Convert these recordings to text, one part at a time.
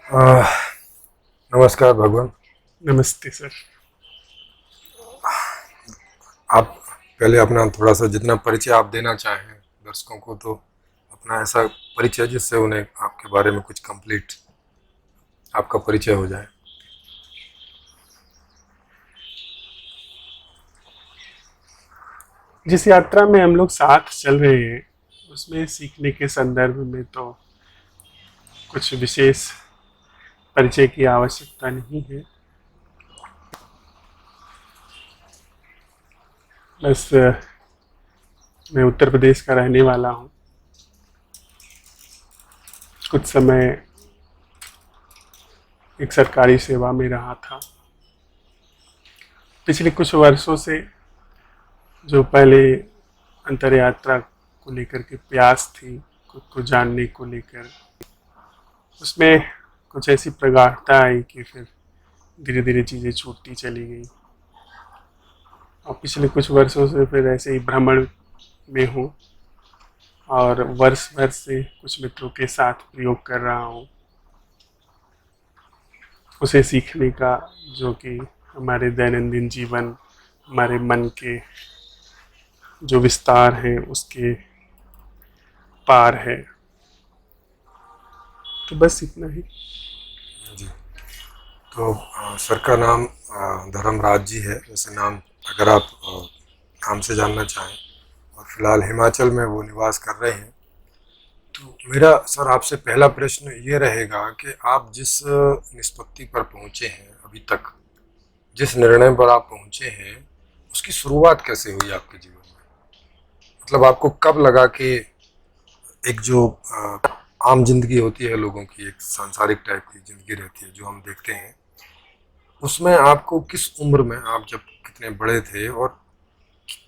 आह, नमस्कार भगवान। नमस्ते सर। आप पहले अपना थोड़ा सा जितना परिचय आप देना चाहें दर्शकों को, तो अपना ऐसा परिचय जिससे उन्हें आपके बारे में कुछ कंप्लीट आपका परिचय हो जाए। जिस यात्रा में हम लोग साथ चल रहे हैं उसमें सीखने के संदर्भ में तो कुछ विशेष परिचय की आवश्यकता नहीं है। बस मैं उत्तर प्रदेश का रहने वाला हूँ। कुछ समय एक सरकारी सेवा में रहा था। पिछले कुछ वर्षों से जो पहले अंतर यात्रा को लेकर के प्यास थी, खुद को जानने को लेकर, उसमें कुछ ऐसी प्रगाढ़ता आई कि फिर धीरे धीरे चीज़ें छूटती चली गई। और पिछले कुछ वर्षों से फिर ऐसे ही भ्रमण में हूँ और वर्ष भर से कुछ मित्रों के साथ प्रयोग कर रहा हूँ उसे सीखने का, जो कि हमारे दैनंदिन जीवन, हमारे मन के जो विस्तार हैं उसके पार है। तो बस इतना ही। जी। तो सर का नाम धर्मराज जी है। वैसे नाम अगर आप नाम से जानना चाहें, और फिलहाल हिमाचल में वो निवास कर रहे हैं, तो मेरा सर आपसे पहला प्रश्न ये रहेगा कि आप जिस निष्पत्ति पर पहुंचे हैं अभी तक, जिस निर्णय पर आप पहुंचे हैं, उसकी शुरुआत कैसे हुई आपके जीवन में? मतलब आपको कब लगा कि एक जो आम जिंदगी होती है लोगों की, एक सांसारिक टाइप की जिंदगी रहती है जो हम देखते हैं, उसमें आपको किस उम्र में, आप जब कितने बड़े थे, और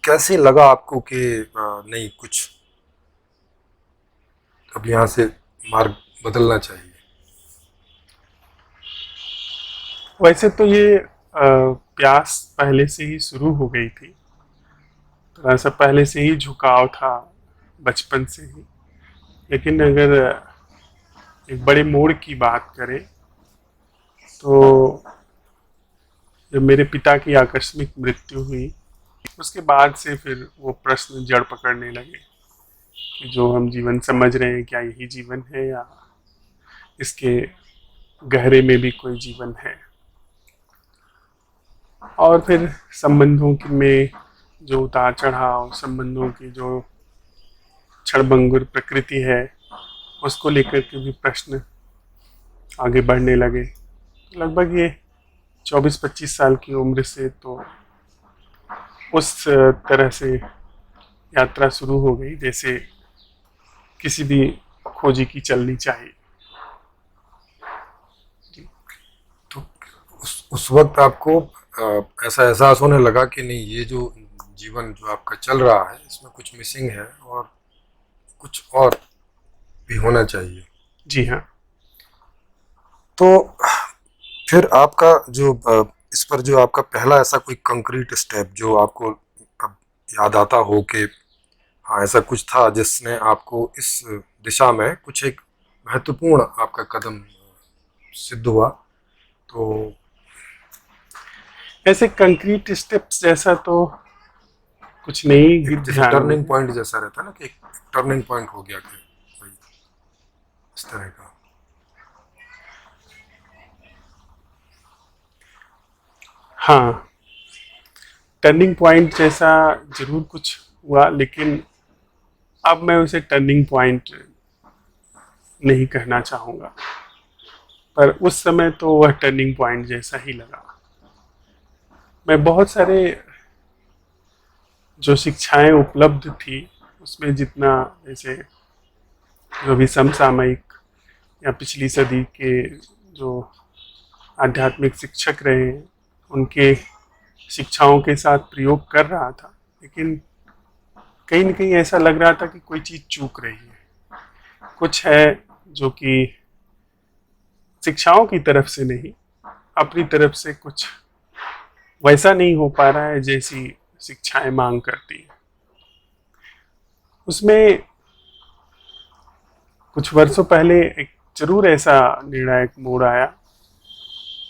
कैसे लगा आपको कि नहीं, कुछ अब यहाँ से मार्ग बदलना चाहिए? वैसे तो ये प्यास पहले से ही शुरू हो गई थी। थोड़ा सा पहले से ही झुकाव था, बचपन से ही। लेकिन अगर एक बड़े मोड़ की बात करें तो जब मेरे पिता की आकस्मिक मृत्यु हुई उसके बाद से फिर वो प्रश्न जड़ पकड़ने लगे कि जो हम जीवन समझ रहे हैं क्या यही जीवन है, या इसके गहरे में भी कोई जीवन है। और फिर संबंधों में जो उतार चढ़ाव, संबंधों की जो क्षणभंगुर प्रकृति है, उसको लेकर के भी प्रश्न आगे बढ़ने लगे। लगभग ये 24-25 साल की उम्र से तो उस तरह से यात्रा शुरू हो गई जैसे किसी भी खोजी की चलनी चाहिए। तो उस वक्त आपको ऐसा एहसास होने लगा कि नहीं, ये जो जीवन जो आपका चल रहा है इसमें कुछ मिसिंग है और कुछ और भी होना चाहिए? जी हाँ। तो फिर आपका जो इस पर जो आपका पहला ऐसा कोई कंक्रीट स्टेप जो आपको अब याद आता हो कि हाँ, ऐसा कुछ था जिसने आपको इस दिशा में कुछ एक महत्वपूर्ण आपका कदम सिद्ध हुआ, तो ऐसे कंक्रीट स्टेप्स जैसा तो कुछ नहीं एक जैसे ध्यान में टर्निंग है। पॉइंट जैसा रहता है ना, कि एक टर्निंग पॉइंट हो गया कि भाई, इस तरह का? हाँ, टर्निंग पॉइंट जैसा जरूर कुछ हुआ, लेकिन अब मैं उसे टर्निंग पॉइंट नहीं कहना चाहूँगा। पर उस समय तो वह टर्निंग पॉइंट जैसा ही लगा। मैं बहुत सारे जो शिक्षाएं उपलब्ध थी उसमें जितना, जैसे जो भी समसामयिक या पिछली सदी के जो आध्यात्मिक शिक्षक रहे हैं उनके शिक्षाओं के साथ प्रयोग कर रहा था, लेकिन कहीं न कहीं ऐसा लग रहा था कि कोई चीज़ चूक रही है। कुछ है जो कि शिक्षाओं की तरफ से नहीं, अपनी तरफ से कुछ वैसा नहीं हो पा रहा है जैसी शिक्षाएं मांग करती हैं। उसमें कुछ वर्षों पहले एक जरूर ऐसा निर्णायक मोड़ आया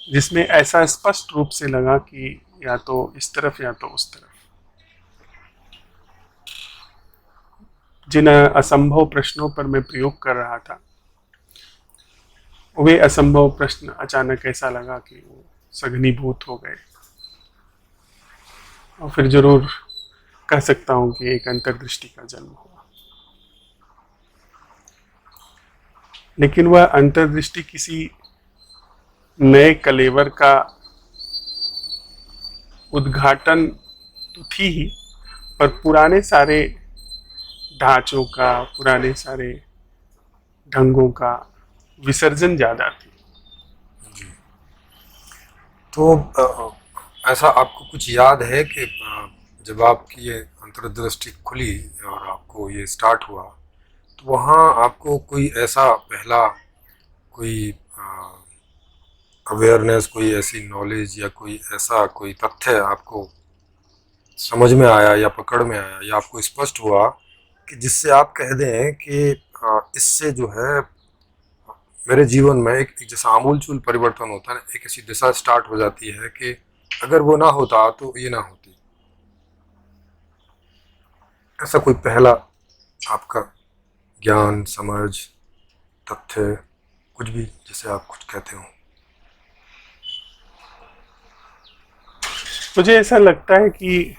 जिसमें ऐसा स्पष्ट रूप से लगा कि या तो इस तरफ या तो उस तरफ। जिन असंभव प्रश्नों पर मैं प्रयोग कर रहा था, वे असंभव प्रश्न अचानक ऐसा लगा कि वो सघनीभूत हो गए, और फिर जरूर कह सकता हूं कि एक अंतर्दृष्टि का जन्म हुआ। लेकिन वह अंतर्दृष्टि किसी नए कलेवर का उद्घाटन तो थी ही, पर पुराने सारे ढांचों का, पुराने सारे ढंगों का विसर्जन ज्यादा थी। जी। तो ऐसा आपको कुछ याद है कि जब आपकी ये अंतर्दृष्टि खुली और आपको ये स्टार्ट हुआ, तो वहाँ आपको कोई ऐसा पहला कोई अवेयरनेस, कोई ऐसी नॉलेज या कोई ऐसा कोई तथ्य आपको समझ में आया या पकड़ में आया या आपको स्पष्ट हुआ कि जिससे आप कह दें कि इससे जो है मेरे जीवन में एक जैसा आमूलचूल परिवर्तन होता है, एक ऐसी दिशा स्टार्ट हो जाती है कि अगर वो ना होता तो ये ना होती। ऐसा कोई पहला आपका ज्ञान, समझ, तथ्य, कुछ भी जिसे आप कुछ कहते हो? मुझे ऐसा लगता है कि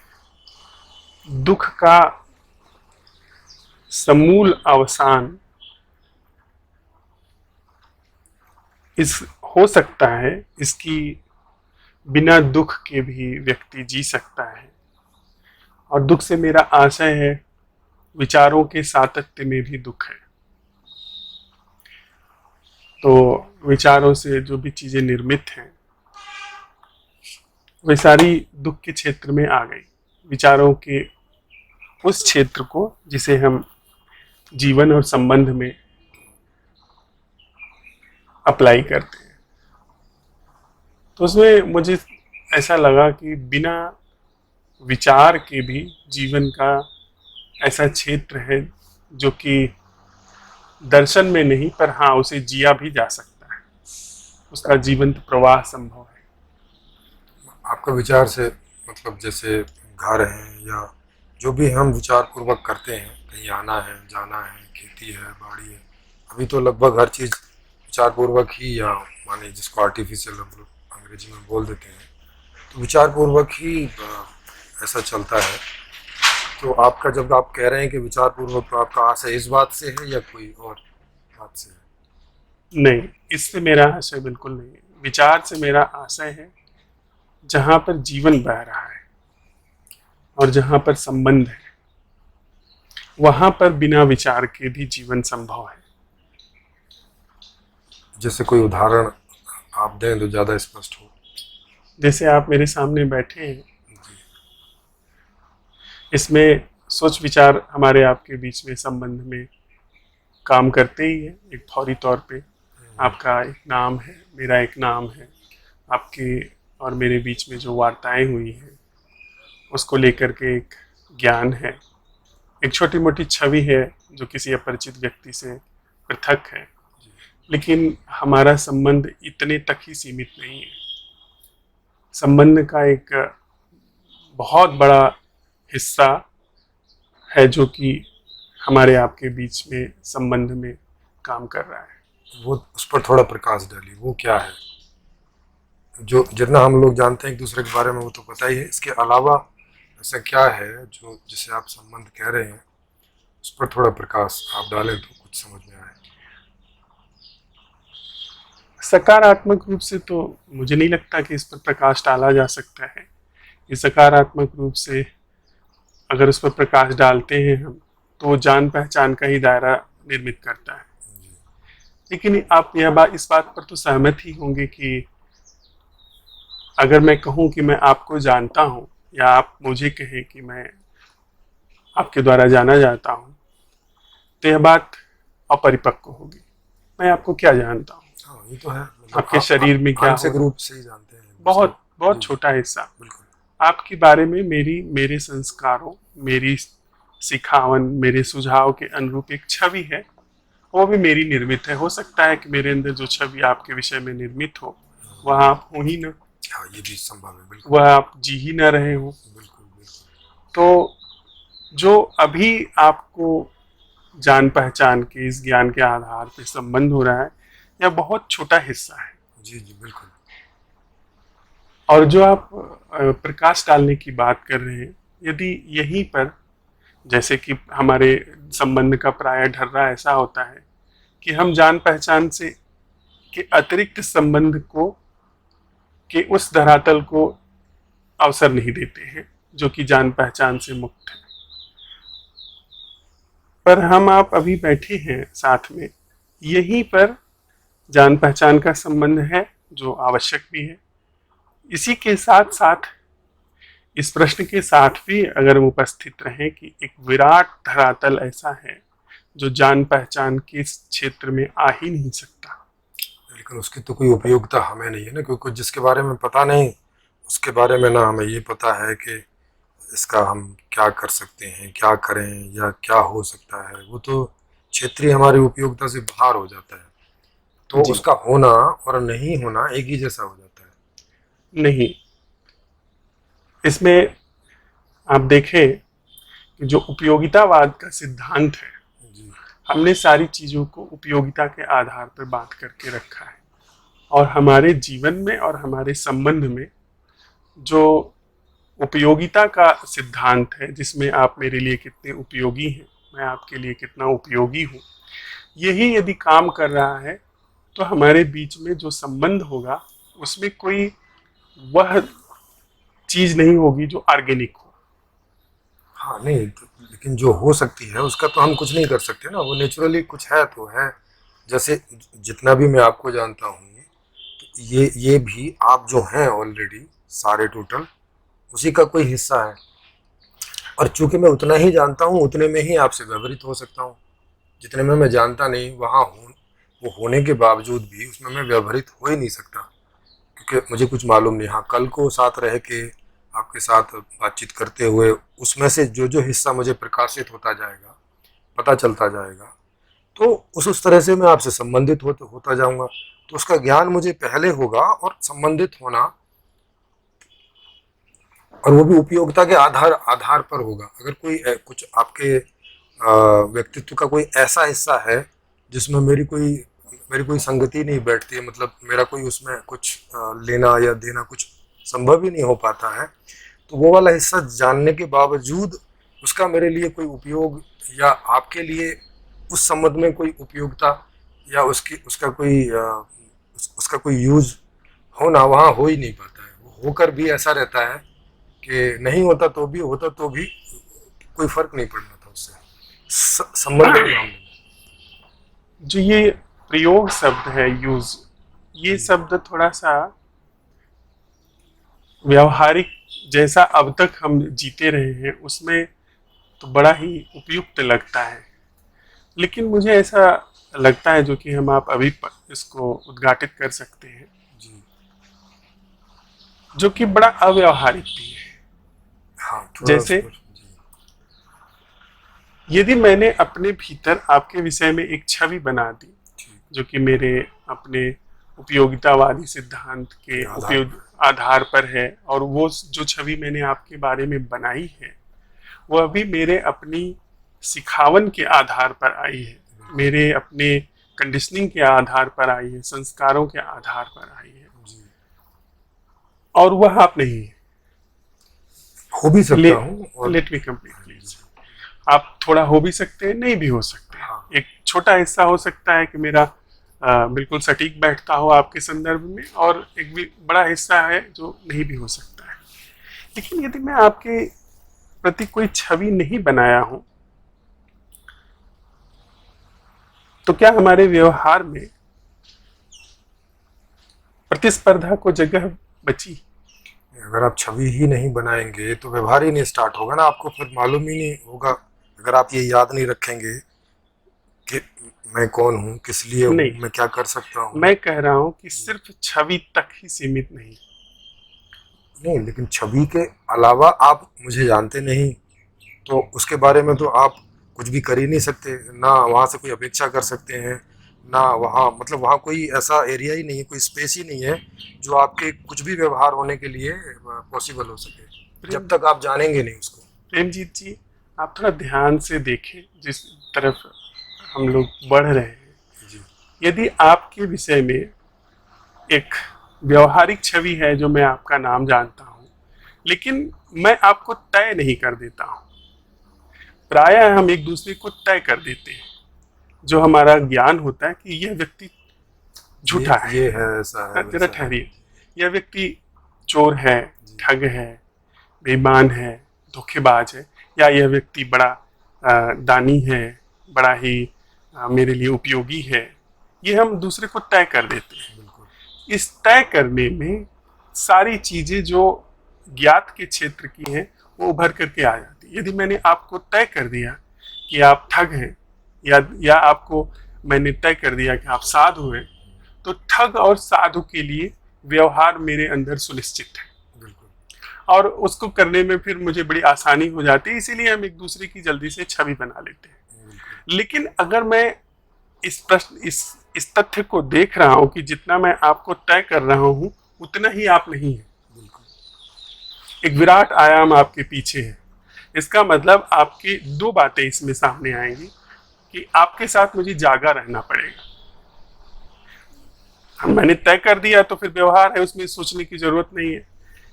दुख का समूल अवसान इस हो सकता है, इसकी बिना दुख के भी व्यक्ति जी सकता है। और दुख से मेरा आशय है, विचारों के सातत्य में भी दुख है। तो विचारों से जो भी चीजें निर्मित हैं, वे सारी दुख के क्षेत्र में आ गई। विचारों के उस क्षेत्र को जिसे हम जीवन और संबंध में अप्लाई करते हैं, तो उसमें मुझे ऐसा लगा कि बिना विचार के भी जीवन का ऐसा क्षेत्र है जो कि दर्शन में नहीं, पर हाँ उसे जिया भी जा सकता है, उसका जीवंत प्रवाह संभव है। आपका विचार से मतलब जैसे घर है या जो भी हम विचार पूर्वक करते हैं, कहीं आना है, जाना है, खेती है, बाड़ी है, अभी तो लगभग हर चीज़ विचार पूर्वक ही, या माने जिसको आर्टिफिशियल हम लोग अंग्रेजी में बोल देते हैं, तो विचार पूर्वक ही ऐसा चलता है। तो आपका जब आप कह रहे हैं कि विचार पूर्वक, तो आपका आशय इस बात से है या कोई और बात से है? नहीं, इससे मेरा आशय बिल्कुल नहीं है। विचार से मेरा आशय है जहां पर जीवन बह रहा है और जहां पर संबंध है, वहां पर बिना विचार के भी जीवन संभव है। जैसे कोई उदाहरण आप दें तो ज़्यादा स्पष्ट हो। जैसे आप मेरे सामने बैठे हैं, इसमें सोच विचार हमारे आपके बीच में संबंध में काम करते ही है। एक फौरी तौर पे आपका एक नाम है, मेरा एक नाम है, आपके और मेरे बीच में जो वार्ताएं हुई हैं उसको लेकर के एक ज्ञान है, एक छोटी मोटी छवि है जो किसी अपरिचित व्यक्ति से पृथक है। लेकिन हमारा संबंध इतने तक ही सीमित नहीं है। संबंध का एक बहुत बड़ा हिस्सा है जो कि हमारे आपके बीच में संबंध में काम कर रहा है। वो उस पर थोड़ा प्रकाश डालिए, वो क्या है? जो जितना हम लोग जानते हैं एक दूसरे के बारे में वो तो पता ही है, इसके अलावा ऐसा क्या है जो जिसे आप संबंध कह रहे हैं, उस पर थोड़ा प्रकाश आप डालें तो कुछ समझ में आए। सकारात्मक रूप से तो मुझे नहीं लगता कि इस पर प्रकाश डाला जा सकता है। ये सकारात्मक रूप से अगर उस पर प्रकाश डालते हैं हम, तो जान पहचान का ही दायरा निर्मित करता है। लेकिन आप इस बात पर तो सहमत ही होंगे कि अगर मैं कहूं कि मैं आपको जानता हूं, या आप मुझे कहें कि मैं आपके द्वारा जाना जाता हूं, तो यह बात अपरिपक्व होगी। मैं आपको क्या जानता हूं? हाँ, ये तो है। मतलब आपके शरीर में क्या हो मानसिक रहा है? रूप से ही जानते हैं, बहुत बहुत जी, छोटा हिस्सा। बिल्कुल। आपके बारे में मेरे संस्कारों, मेरी सिखावन, मेरे सुझाव के अनुरूप एक छवि है, वो भी मेरी निर्मित है। हो सकता है कि मेरे अंदर जो छवि आपके विषय में निर्मित हो वह आप हो ही ना, हाँ, ये भी संभव है, बिल्कुल वह आप जी ही ना रहे हो। बिल्कुल बिल्कुल। तो जो अभी आपको जान पहचान के इस ज्ञान के आधार पे संबंध हो रहा है, यह बहुत छोटा हिस्सा है। जी जी बिल्कुल। और जो आप प्रकाश डालने की बात कर रहे हैं, यदि यहीं पर, जैसे कि हमारे संबंध का प्राय ढर्रा ऐसा होता है कि हम जान पहचान से के अतिरिक्त संबंध को, के उस धरातल को अवसर नहीं देते हैं जो कि जान पहचान से मुक्त है। पर हम आप अभी बैठे हैं साथ में, यहीं पर जान पहचान का संबंध है जो आवश्यक भी है। इसी के साथ साथ इस प्रश्न के साथ भी अगर हम उपस्थित रहें कि एक विराट धरातल ऐसा है जो जान पहचान के इस क्षेत्र में आ ही नहीं सकता। लेकिन उसकी तो कोई उपयोगिता हमें नहीं है ना, क्योंकि जिसके बारे में पता नहीं उसके बारे में ना हमें ये पता है कि इसका हम क्या कर सकते हैं, क्या करें या क्या हो सकता है, वो तो क्षेत्रीय हमारी उपयोगिता से बाहर हो जाता है। तो जी उसका होना और नहीं होना एक ही जैसा हो जाता है। नहीं, इसमें आप देखें कि जो उपयोगितावाद का सिद्धांत है, जी हमने सारी चीजों को उपयोगिता के आधार पर बांट करके रखा है। और हमारे जीवन में और हमारे संबंध में जो उपयोगिता का सिद्धांत है, जिसमें आप मेरे लिए कितने उपयोगी हैं, मैं आपके लिए कितना उपयोगी हूँ, यही यदि काम कर रहा है तो हमारे बीच में जो संबंध होगा उसमें कोई वह चीज नहीं होगी जो ऑर्गेनिक हो। हाँ, नहीं लेकिन जो हो सकती है उसका तो हम कुछ नहीं कर सकते ना, वो नेचुरली कुछ है तो है। जैसे जितना भी मैं आपको जानता हूँ, तो ये भी आप जो हैं ऑलरेडी सारे टोटल उसी का कोई हिस्सा है। और चूंकि मैं उतना ही जानता हूँ उतने में ही आपसे व्यवहारित हो सकता हूँ। जितने में मैं जानता नहीं वहाँ हूँ, वो होने के बावजूद भी उसमें मैं व्यवहारित हो ही नहीं सकता, क्योंकि मुझे कुछ मालूम नहीं। हाँ, कल को साथ रह के आपके साथ बातचीत करते हुए उसमें से जो जो हिस्सा मुझे प्रकाशित होता जाएगा, पता चलता जाएगा, तो उस तरह से मैं आपसे संबंधित होता जाऊंगा। तो उसका ज्ञान मुझे पहले होगा और संबंधित होना, और वो भी उपयोगिता के आधार आधार पर होगा। अगर कोई कुछ आपके व्यक्तित्व का कोई ऐसा हिस्सा है जिसमें मेरी कोई संगति नहीं बैठती है, मतलब मेरा कोई उसमें कुछ लेना या देना कुछ संभव ही नहीं हो पाता है, तो वो वाला हिस्सा जानने के बावजूद उसका मेरे लिए कोई उपयोग या आपके लिए उस संबंध में कोई उपयोगिता या उसका कोई यूज होना वहाँ हो ही नहीं पाता है। वो होकर भी ऐसा रहता है कि नहीं होता तो भी, होता तो भी कोई फर्क नहीं पड़ना था उससे संबंध के मामले में। जो ये प्रयोग शब्द है, यूज, ये शब्द थोड़ा सा व्यवहारिक, जैसा अब तक हम जीते रहे हैं उसमें तो बड़ा ही उपयुक्त लगता है। लेकिन मुझे ऐसा लगता है, जो कि हम आप अभी इसको उद्घाटित कर सकते हैं, जी जो कि बड़ा अव्यवहारिक भी है। हाँ, थोड़ा उस जैसे पर जी। यदि मैंने अपने भीतर आपके विषय में एक छवि बना दी ठीक जो कि मेरे अपने उपयोगितावादी सिद्धांत के के आधार उपयोग पर। आधार पर है, और वो जो छवि मैंने आपके बारे में बनाई है वो अभी मेरे अपनी सिखावन के आधार पर आई है, मेरे अपने कंडीशनिंग के आधार पर आई है, संस्कारों के आधार पर आई है, जी, और वह आप नहीं है। हो भी सकता ले, हूँ और लेट मी कंप्लीट प्लीज। आप थोड़ा हो भी सकते हैं, नहीं भी हो सकते हैं। हाँ एक छोटा हिस्सा हो सकता है कि मेरा बिल्कुल सटीक बैठता हो आपके संदर्भ में, और एक भी बड़ा हिस्सा है जो नहीं भी हो सकता है। लेकिन यदि मैं आपके प्रति कोई छवि नहीं बनाया हूं, तो क्या हमारे व्यवहार में प्रतिस्पर्धा को जगह बची? अगर आप छवि ही नहीं बनाएंगे तो व्यवहार ही नहीं स्टार्ट होगा ना, आपको फिर मालूम ही नहीं होगा। अगर आप ये याद नहीं रखेंगे कि मैं कौन हूँ, किस लिए हूँ, नहीं, मैं क्या कर सकता हूँ। मैं कह रहा हूं कि सिर्फ छवि तक ही सीमित नहीं। नहीं, लेकिन छवि के अलावा आप मुझे जानते नहीं, तो उसके बारे में तो आप कुछ भी कर ही नहीं सकते, ना वहाँ से कोई अपेक्षा कर सकते हैं, ना वहाँ मतलब वहाँ कोई ऐसा एरिया ही नहीं है, कोई स्पेस ही नहीं है जो आपके कुछ भी व्यवहार होने के लिए पॉसिबल हो सके, प्रेम जब तक आप जानेंगे नहीं उसको। प्रेमजीत जी, आप थोड़ा ध्यान से देखें जिस तरफ हम लोग बढ़ रहे हैं। जी यदि आपके विषय में एक व्यवहारिक छवि है जो मैं आपका नाम जानता हूँ, लेकिन मैं आपको तय नहीं कर देता हूँ। प्रायः हम एक दूसरे को तय कर देते हैं। जो हमारा ज्ञान होता है कि यह व्यक्ति झूठा ये है, ऐसा है, जरा वैसा है। ठहरिए, यह व्यक्ति चोर है, जी ठग है, बेईमान है, धोखेबाज है, या यह व्यक्ति बड़ा दानी है, बड़ा ही मेरे लिए उपयोगी है। ये हम दूसरे को तय कर देते हैं। बिल्कुल। इस तय करने में सारी चीजें जो ज्ञात के क्षेत्र की हैं वो उभर करके आ जाती है। यदि मैंने आपको तय कर दिया कि आप ठग हैं, या आपको मैंने तय कर दिया कि आप साधु हैं, तो ठग और साधु के लिए व्यवहार मेरे अंदर सुनिश्चित है, बिल्कुल। और उसको करने में फिर मुझे बड़ी आसानी हो जाती है। इसीलिए हम एक दूसरे की जल्दी से छवि बना लेते हैं। बिल्कुल। लेकिन अगर मैं इस तथ्य को देख रहा हूं कि जितना मैं आपको तय कर रहा हूं उतना ही आप नहीं है, बिल्कुल। एक विराट आयाम आपके पीछे है, इसका मतलब आपकी दो बातें इसमें सामने आएंगी कि आपके साथ मुझे जागा रहना पड़ेगा। मैंने तय कर दिया तो फिर व्यवहार है, उसमें सोचने की जरूरत नहीं है।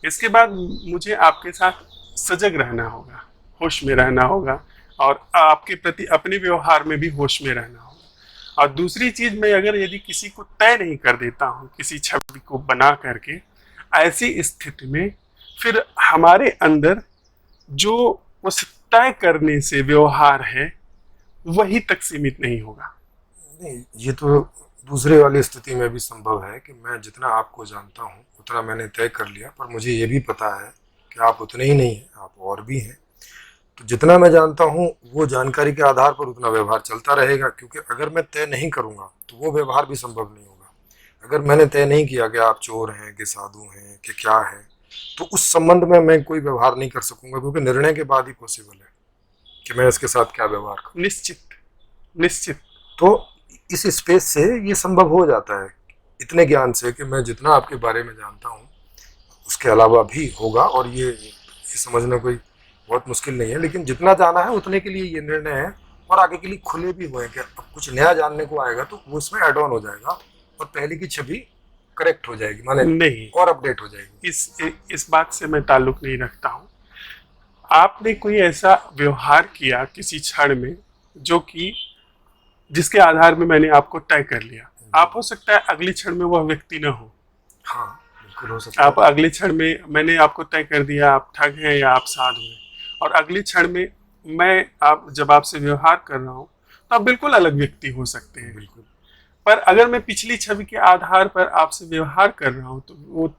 इसके बाद मुझे आपके साथ सजग रहना होगा, होश में रहना होगा, और आपके प्रति अपने व्यवहार में भी होश में रहना होगा। और दूसरी चीज, मैं अगर यदि किसी को तय नहीं कर देता हूँ, किसी छवि को बना करके, ऐसी स्थिति में फिर हमारे अंदर जो उस तय करने से व्यवहार है वही तक सीमित नहीं होगा। नहीं, ये तो दूसरे वाली स्थिति में भी संभव है कि मैं जितना आपको जानता हूँ उतना मैंने तय कर लिया, पर मुझे ये भी पता है कि आप उतने ही नहीं हैं, आप और भी हैं। तो जितना मैं जानता हूँ वो जानकारी के आधार पर उतना व्यवहार चलता रहेगा, क्योंकि अगर मैं तय नहीं करूँगा तो वो व्यवहार भी संभव नहीं होगा। अगर मैंने तय नहीं किया कि आप चोर हैं कि साधु हैं कि क्या है, तो उस संबंध में मैं कोई व्यवहार नहीं कर सकूंगा, क्योंकि निर्णय के बाद ही पॉसिबल है कि मैं इसके साथ क्या व्यवहार करूँ। निश्चित निश्चित। तो इस स्पेस से ये संभव हो जाता है, इतने ज्ञान से, कि मैं जितना आपके बारे में जानता हूँ उसके अलावा भी होगा, और ये समझना कोई बहुत मुश्किल नहीं है। लेकिन जितना जाना है उतने के लिए ये निर्णय है, और आगे के लिए खुले भी हुए हैं कि अब कुछ नया जानने को आएगा तो वो उसमें एड ऑन हो जाएगा, और पहले की छवि करेक्ट हो जाएगी, माने नहीं, और अपडेट हो जाएगी। इस बात से मैं ताल्लुक नहीं रखता हूँ। आपने कोई ऐसा व्यवहार किया किसी क्षण में जो कि जिसके आधार में मैंने आपको तय कर लिया, आप हो सकता है अगले क्षण में वह व्यक्ति न हो। हाँ बिल्कुल हो सकता आप है। अगले क्षण में, मैंने आपको तय कर दिया आप ठग हैं या आप साधु हैं, और अगले क्षण में जब आपसे व्यवहार कर रहा हूँ तो आप बिल्कुल अलग व्यक्ति हो सकते हैं। बिल्कुल। पर अगर मैं पिछली छवि के आधार पर आपसे व्यवहार कर रहा हूँ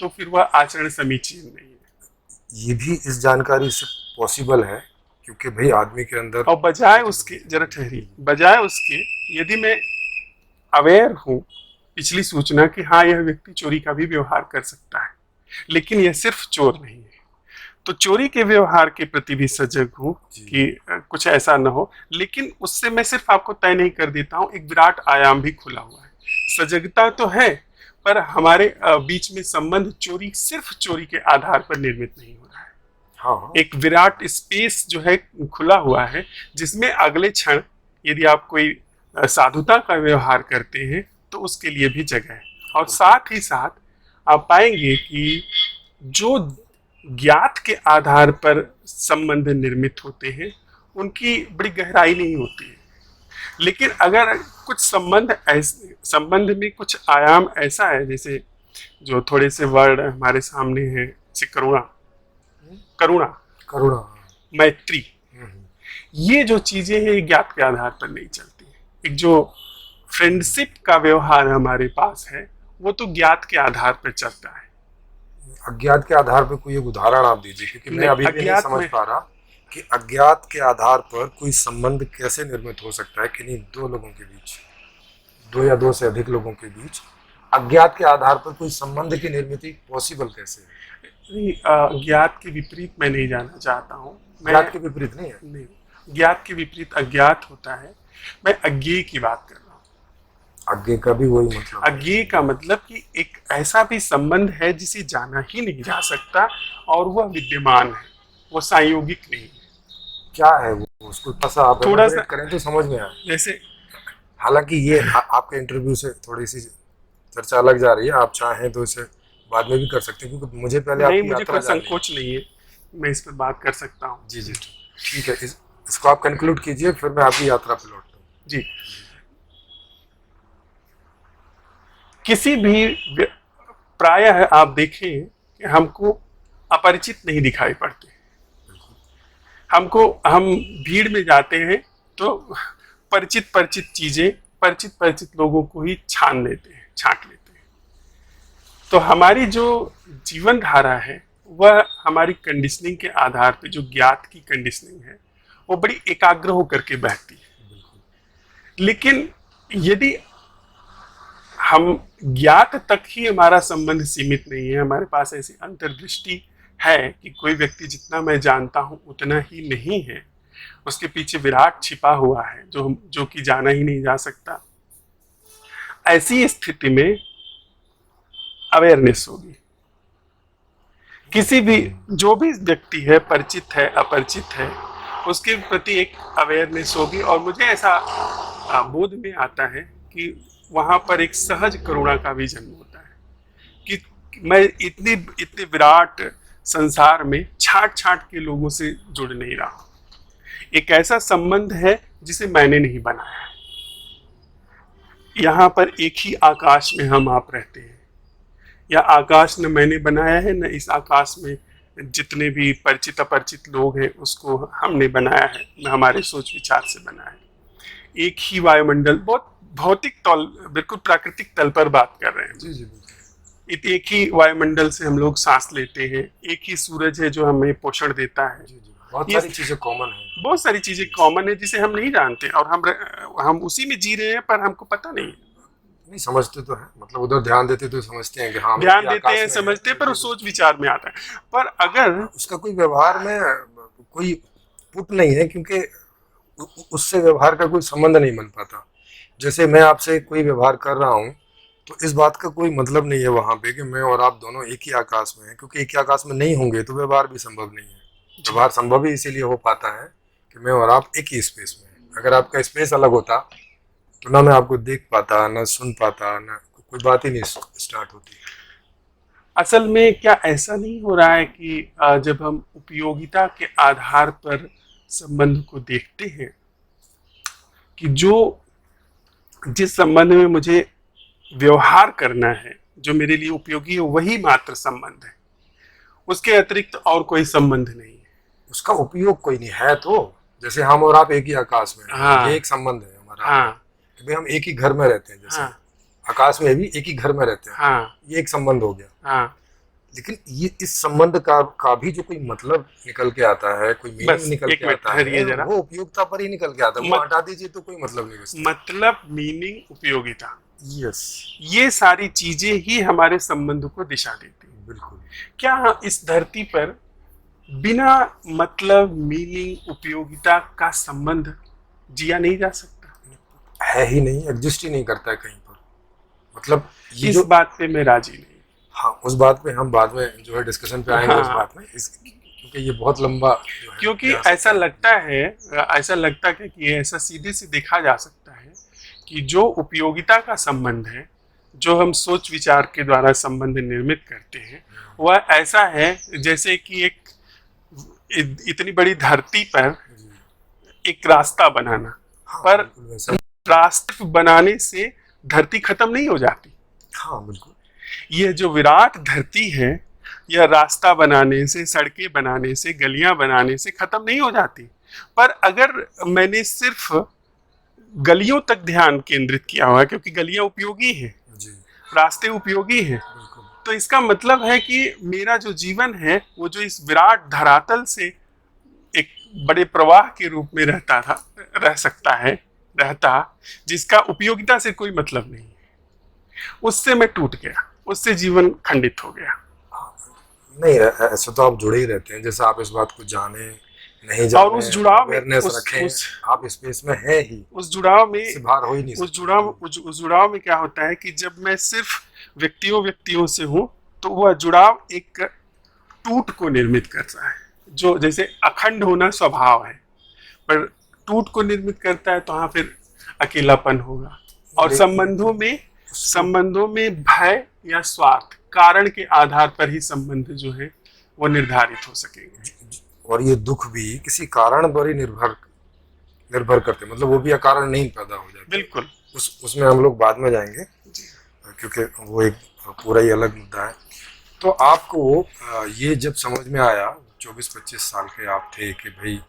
तो फिर वह आचरण समीचीन नहीं है। ये भी इस जानकारी से पॉसिबल है, क्योंकि भाई आदमी के अंदर, और बजाय उसके, जरा ठहरिए, बजाय उसके यदि मैं अवेयर हूँ पिछली सूचना कि हाँ यह व्यक्ति चोरी का भी व्यवहार कर सकता है, लेकिन यह सिर्फ चोर नहीं है, तो चोरी के व्यवहार के प्रति भी सजग हूँ कि कुछ ऐसा न हो। लेकिन उससे मैं सिर्फ आपको तय नहीं कर देता हूँ, एक विराट आयाम भी खुला हुआ है। सजगता तो है, पर हमारे बीच में संबंध सिर्फ चोरी के आधार पर निर्मित नहीं हो रहा है। हाँ एक विराट स्पेस जो है खुला हुआ है, जिसमें अगले क्षण यदि आप कोई साधुता का व्यवहार करते हैं तो उसके लिए भी जगह है। और साथ ही साथ आप पाएंगे कि जो ज्ञात के आधार पर संबंध निर्मित होते हैं उनकी बड़ी गहराई नहीं होती है। लेकिन अगर कुछ संबंध में कुछ आयाम ऐसा है, जैसे जो थोड़े से वर्ड हमारे सामने हैं, जैसे करुणा, करुणा, करुणा, मैत्री, ये जो चीजें हैं ये ज्ञात के आधार पर नहीं चलती है। एक जो फ्रेंडशिप का व्यवहार हमारे पास है वो तो ज्ञात के आधार पर चलता है। अज्ञात के आधार पर कोई एक उदाहरण आप दीजिए, क्योंकि मैं अभी भी नहीं समझ पा रहा कि अज्ञात के आधार पर कोई संबंध कैसे निर्मित हो सकता है किन्हीं दो लोगों के बीच, दो या दो से अधिक लोगों के बीच अज्ञात के आधार पर कोई संबंध की निर्मित पॉसिबल कैसे है? ज्ञात के विपरीत मैं नहीं जाना चाहता हूँ। ज्ञात के विपरीत नहीं है। नहीं, ज्ञात के विपरीत अज्ञात होता है। मैं अज्ञेय की बात कर रहा हूँ। आगे का भी वही मतलब है। अज्ञेय का मतलब कि एक ऐसा भी संबंध है जिसे जाना ही नहीं जा सकता और वह विद्यमान है, वो संयोगिक नहीं है। क्या है वो, उसको थोड़ा सा आप थोड़ा सा elaborate करें तो समझ में आए। जैसे हालांकि ये आपके इंटरव्यू से थोड़ी सी चर्चा अलग जा रही है, आप चाहें तो इसे बाद में भी कर सकते हैं, क्योंकि मुझे पहले नहीं, आपकी मुझे यात्रा कोई जाननी है। संकोच नहीं है, मैं इस पर बात कर सकता हूँ। जी जी ठीक है, इसको आप कंक्लूड कीजिए, फिर मैं आपकी यात्रा पे लौटता हूँ। जी, किसी भी प्रायः आप देखें कि हमको अपरिचित नहीं दिखाई पड़ते। हम भीड़ में जाते हैं तो परिचित परिचित चीजें, परिचित परिचित लोगों को ही छान लेते हैं, छांट लेते हैं। तो हमारी जो जीवन धारा है वह हमारी कंडीशनिंग के आधार पे, जो ज्ञात की कंडीशनिंग है, वो बड़ी एकाग्र होकर के बहती है। लेकिन यदि हम ज्ञात तक ही हमारा संबंध सीमित नहीं है, हमारे पास ऐसी अंतर्दृष्टि है कि कोई व्यक्ति जितना मैं जानता हूं उतना ही नहीं है, उसके पीछे विराट छिपा हुआ है जो कि जाना ही नहीं जा सकता, ऐसी स्थिति में अवेयरनेस होगी। किसी भी जो भी व्यक्ति है, परिचित है अपरिचित है, उसके प्रति एक अवेयरनेस होगी। और मुझे ऐसा बोध में आता है कि वहां पर एक सहज करुणा का भी जन्म होता है कि मैं इतने विराट संसार में छाट छाट के लोगों से जुड़ नहीं रहा। एक ऐसा संबंध है जिसे मैंने नहीं बनाया है। यहाँ पर एक ही आकाश में हम आप रहते हैं, या आकाश न मैंने बनाया है, न इस आकाश में जितने भी परिचित अपरिचित लोग हैं उसको हमने बनाया है, न हमारे सोच विचार से बना है। एक ही वायुमंडल, बहुत भौतिक तल, बिल्कुल प्राकृतिक तल पर बात कर रहे हैं। जी जी एक ही वायुमंडल से हम लोग सांस लेते हैं, एक ही सूरज है जो हमें पोषण देता है। जी जी, बहुत सारी चीजें कॉमन है, बहुत सारी चीजें कॉमन है जिसे हम नहीं जानते, और हम उसी में जी रहे हैं पर हमको पता नहीं है। नहीं समझते तो है, मतलब उधर ध्यान देते तो समझते हैं कि हाँ ध्यान देते हैं, समझते हैं, पर वो सोच विचार में आता है। पर अगर उसका कोई व्यवहार में कोई पुट नहीं है, क्योंकि उससे व्यवहार का कोई संबंध नहीं बन पाता। जैसे मैं आपसे कोई व्यवहार कर रहा हूँ तो इस बात का कोई मतलब नहीं है वहाँ पे कि मैं और आप दोनों एक ही आकाश में हैं, क्योंकि एक ही आकाश में नहीं होंगे तो व्यवहार भी संभव नहीं है। व्यवहार संभव ही इसीलिए हो पाता है कि मैं और आप एक ही स्पेस में हैं। अगर आपका स्पेस अलग होता तो ना मैं आपको देख पाता, ना सुन पाता, ना कोई बात ही नहीं स्टार्ट होती। असल में क्या ऐसा नहीं हो रहा है कि जब हम उपयोगिता के आधार पर संबंध को देखते हैं कि जिस संबंध में मुझे व्यवहार करना है, जो मेरे लिए उपयोगी है, वही मात्र संबंध है, उसके अतिरिक्त और कोई संबंध नहीं है। उसका उपयोग कोई नहीं है। तो जैसे हम और आप एक ही आकाश में हैं, हाँ, ये एक संबंध है हमारा। हाँ, कि भाई हम एक ही घर में रहते हैं, जैसे हाँ, आकाश में भी एक ही घर में रहते हैं, हाँ, ये एक संबंध हो गया। हाँ, लेकिन ये इस संबंध का भी जो कोई मतलब निकल के आता है, कोई मीनिंग निकल के आता है, वो उपयोगिता पर ही निकल के आता है। वो हटा दीजिए तो कोई मतलब नहीं बचता। मतलब मीनिंग, उपयोगिता, यस, ये सारी चीजें ही हमारे संबंध को दिशा देती हैं। बिल्कुल। क्या इस धरती पर बिना मतलब, मीनिंग, उपयोगिता का संबंध जिया नहीं जा सकता? है ही नहीं, एग्जिस्ट ही नहीं करता है कहीं पर। मतलब ये इस जो बात पे मैं राजी नहीं। हाँ, उस बात पे हम बाद में जो है डिस्कशन पे आएंगे। हाँ, उस बात में क्योंकि ये बहुत लंबा जो है, क्योंकि ऐसा लगता है कि ऐसा सीधे से देखा जा सकता है कि जो उपयोगिता का संबंध है, जो हम सोच विचार के द्वारा संबंध निर्मित करते हैं, वह ऐसा है जैसे कि एक इतनी बड़ी धरती पर एक रास्ता बनाना। हाँ, पर वैसा। रास्ते बनाने से धरती खत्म नहीं हो जाती। हाँ बिल्कुल। यह जो विराट धरती है, यह रास्ता बनाने से, सड़कें बनाने से, गलियां बनाने से खत्म नहीं हो जाती। पर अगर मैंने सिर्फ गलियों तक ध्यान केंद्रित किया हुआ, क्योंकि गलियां उपयोगी हैं, रास्ते उपयोगी हैं, तो इसका मतलब है कि मेरा जो जीवन है वो जो इस विराट धरातल से एक बड़े प्रवाह के रूप में रह सकता है, जिसका उपयोगिता से कोई मतलब नहीं है, उससे मैं टूट गया, उससे जीवन खंडित हो गया। नहीं, ऐसे तो आप जुड़े ही रहते हैं। जैसे आप इस बात को जाने नहीं और जाने, उस जुड़ाव में अवेयरनेस उस रखें, उस आप स्पेस में हैं ही, उस जुड़ाव में इससे बाहर हो ही नहीं सकते। उस जुड़ाव में क्या होता है कि जब मैं सिर्फ व्यक्तियों से हूं, तो वह जुड़ाव एक टूट को निर्मित करता है। जो जैसे अखंड होना स्वभाव है, पर टूट को निर्मित करता है, तो हाँ फिर अकेलापन होगा। और लेकिन उसको संबंधों में भय या स्वार्थ कारण के आधार पर ही संबंध जो है वो निर्धारित हो सकेंगे। और ये दुख भी किसी कारण पर ही निर्भर निर्भर करते, मतलब वो भी अकारण नहीं पैदा हो जाते। बिल्कुल। उसमें हम लोग बाद में जाएंगे, जी। क्योंकि वो एक पूरा ही अलग मुद्दा है। तो आपको ये जब समझ में आया, 24-25 साल के आप थे, कि भाई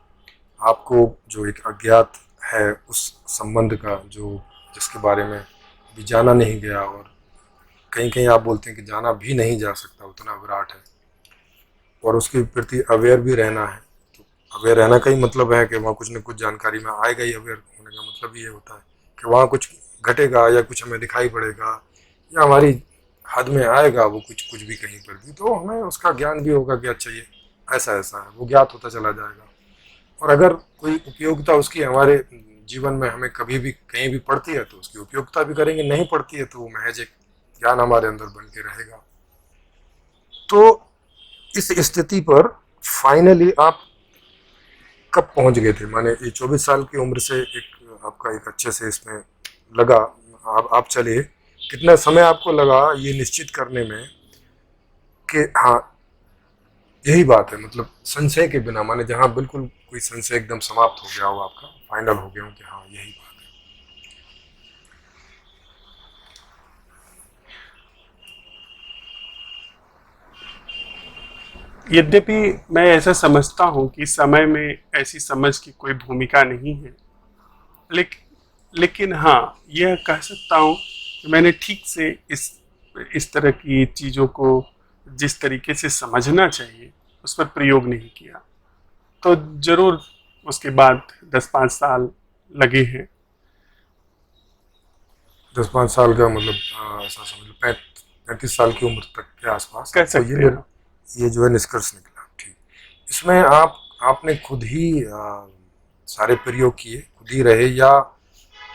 आपको जो एक अज्ञात है उस संबंध का, जो जिसके बारे में अभी जाना नहीं गया, और कहीं कहीं आप बोलते हैं कि जाना भी नहीं जा सकता, उतना विराट है, और उसके प्रति अवेयर भी रहना है। तो अवेयर रहना का ही मतलब है कि वहाँ कुछ न कुछ जानकारी में आएगा ही। अवेयर होने का मतलब ये होता है कि वहाँ कुछ घटेगा, या कुछ हमें दिखाई पड़ेगा, या हमारी हद में आएगा वो कुछ कुछ भी कहीं पर भी, तो हमें उसका ज्ञान भी होगा कि अच्छा ये ऐसा ऐसा है, वो ज्ञात होता चला जाएगा। और अगर कोई उपयोगिता उसकी हमारे जीवन में हमें कभी भी कहीं भी पड़ती है, तो उसकी उपयोगिता भी करेंगे, नहीं पड़ती है तो वो महज एक ज्ञान हमारे अंदर बन के रहेगा। तो इस स्थिति पर फाइनली आप कब पहुंच गए थे? माने ये 24 साल की उम्र से एक आपका एक अच्छे से इसमें लगा, आप चले, कितना समय आपको लगा ये निश्चित करने में कि हाँ यही बात है, मतलब संशय के बिना, माने जहाँ बिल्कुल कोई संशय एकदम समाप्त हो गया हो, आपका फाइनल हो गया हो कि हाँ यही बात है? यद्यपि मैं ऐसा समझता हूँ कि समय में ऐसी समझ की कोई भूमिका नहीं है, लेकिन हाँ यह कह सकता हूँ कि मैंने ठीक से इस तरह की चीज़ों को जिस तरीके से समझना चाहिए उस पर प्रयोग नहीं किया। तो जरूर उसके बाद 10-5 साल लगे हैं। 10-5 साल का मतलब ऐसा समझ लो 35 साल की उम्र तक के आसपास कह आपको सकते हैं। ये जो है निष्कर्ष निकला। ठीक, इसमें आपने खुद ही सारे प्रयोग किए, खुद ही रहे, या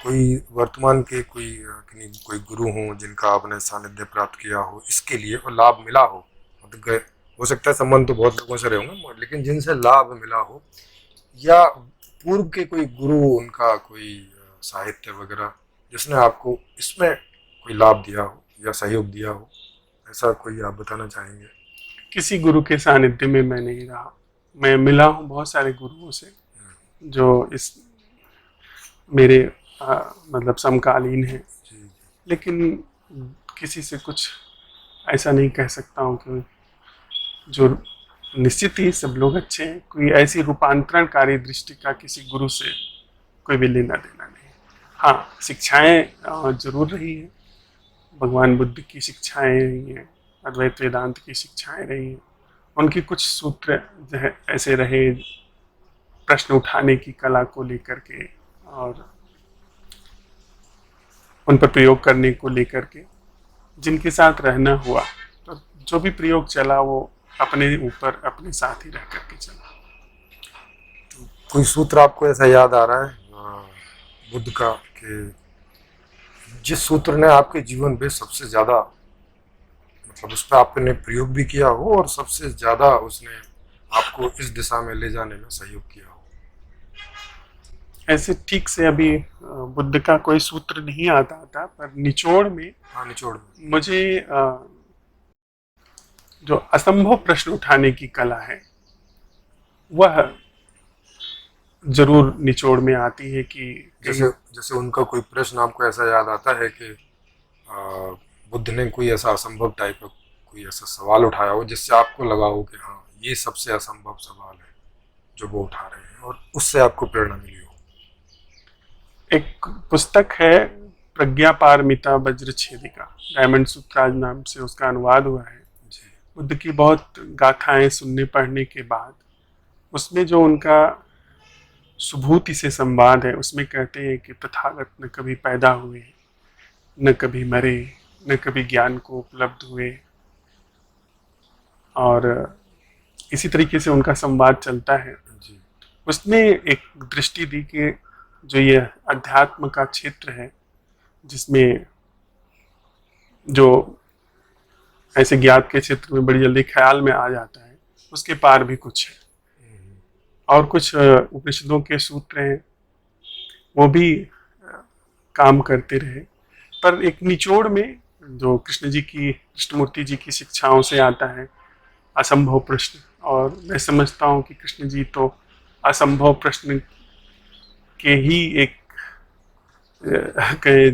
कोई वर्तमान के कोई गुरु हों जिनका आपने सानिध्य प्राप्त किया हो इसके लिए और लाभ मिला हो? मतलब हो सकता है संबंध तो बहुत लोगों से रहे होंगे, लेकिन जिनसे लाभ मिला हो, या पूर्व के कोई गुरु, उनका कोई साहित्य वगैरह जिसने आपको इसमें कोई लाभ दिया हो या सहयोग दिया हो, ऐसा कोई आप बताना चाहेंगे? किसी गुरु के सानिध्य में मैं नहीं रहा। मैं मिला हूँ बहुत सारे गुरुओं से जो इस मेरे मतलब समकालीन हैं, जी लेकिन किसी से कुछ ऐसा नहीं कह सकता हूँ कि जो निश्चित ही सब लोग अच्छे हैं, कोई ऐसी रूपांतरणकारी दृष्टि का किसी गुरु से कोई भी लेना देना नहीं। हाँ, शिक्षाएं जरूर रही हैं, भगवान बुद्ध की शिक्षाएं रही हैं, अद्वैत वेदांत की शिक्षाएं रही हैं। उनके कुछ सूत्र जो है ऐसे रहे प्रश्न उठाने की कला को लेकर के, और उन पर प्रयोग करने को लेकर के जिनके साथ रहना हुआ, तो जो भी प्रयोग चला वो अपने ऊपर अपने साथ ही रह करके चला। कोई सूत्र आपको ऐसा याद आ रहा है बुद्ध का, कि जिस सूत्र ने आपके जीवन पे सबसे ज़्यादा, मतलब उस पर आपने प्रयोग भी किया हो और सबसे ज़्यादा उसने आपको इस दिशा में ले जाने में सहयोग किया हो? ऐसे ठीक से अभी बुद्ध का कोई सूत्र नहीं आता था, पर निचोड़ में हाँ, निचोड़ में। मुझे जो असंभव प्रश्न उठाने की कला है वह जरूर निचोड़ में आती है कि जैसे जैसे उनका कोई प्रश्न आपको ऐसा याद आता है कि बुद्ध ने कोई ऐसा असंभव टाइप का कोई ऐसा सवाल उठाया हो जिससे आपको लगा हो कि हाँ ये सबसे असंभव सवाल है जो वो उठा रहे हैं, और उससे आपको प्रेरणा मिली हो? एक पुस्तक है प्रज्ञा पारमिता वज्र छेदिका, डायमंड सूत्राज नाम से उसका अनुवाद हुआ है। जी बुद्ध की बहुत गाथाएं सुनने पढ़ने के बाद उसमें जो उनका सुभूति से संवाद है, उसमें कहते हैं कि तथागत न कभी पैदा हुए, न कभी मरे, न कभी ज्ञान को उपलब्ध हुए, और इसी तरीके से उनका संवाद चलता है। जी उसने एक दृष्टि दी कि जो ये अध्यात्म का क्षेत्र है, जिसमें जो ऐसे ज्ञात के क्षेत्र में बड़ी जल्दी ख्याल में आ जाता है, उसके पार भी कुछ है। और कुछ उपनिषदों के सूत्र हैं, वो भी काम करते रहे। पर एक निचोड़ में जो कृष्णमूर्ति जी की शिक्षाओं से आता है असंभव प्रश्न, और मैं समझता हूँ कि कृष्ण जी तो असंभव प्रश्न के ही एक कहे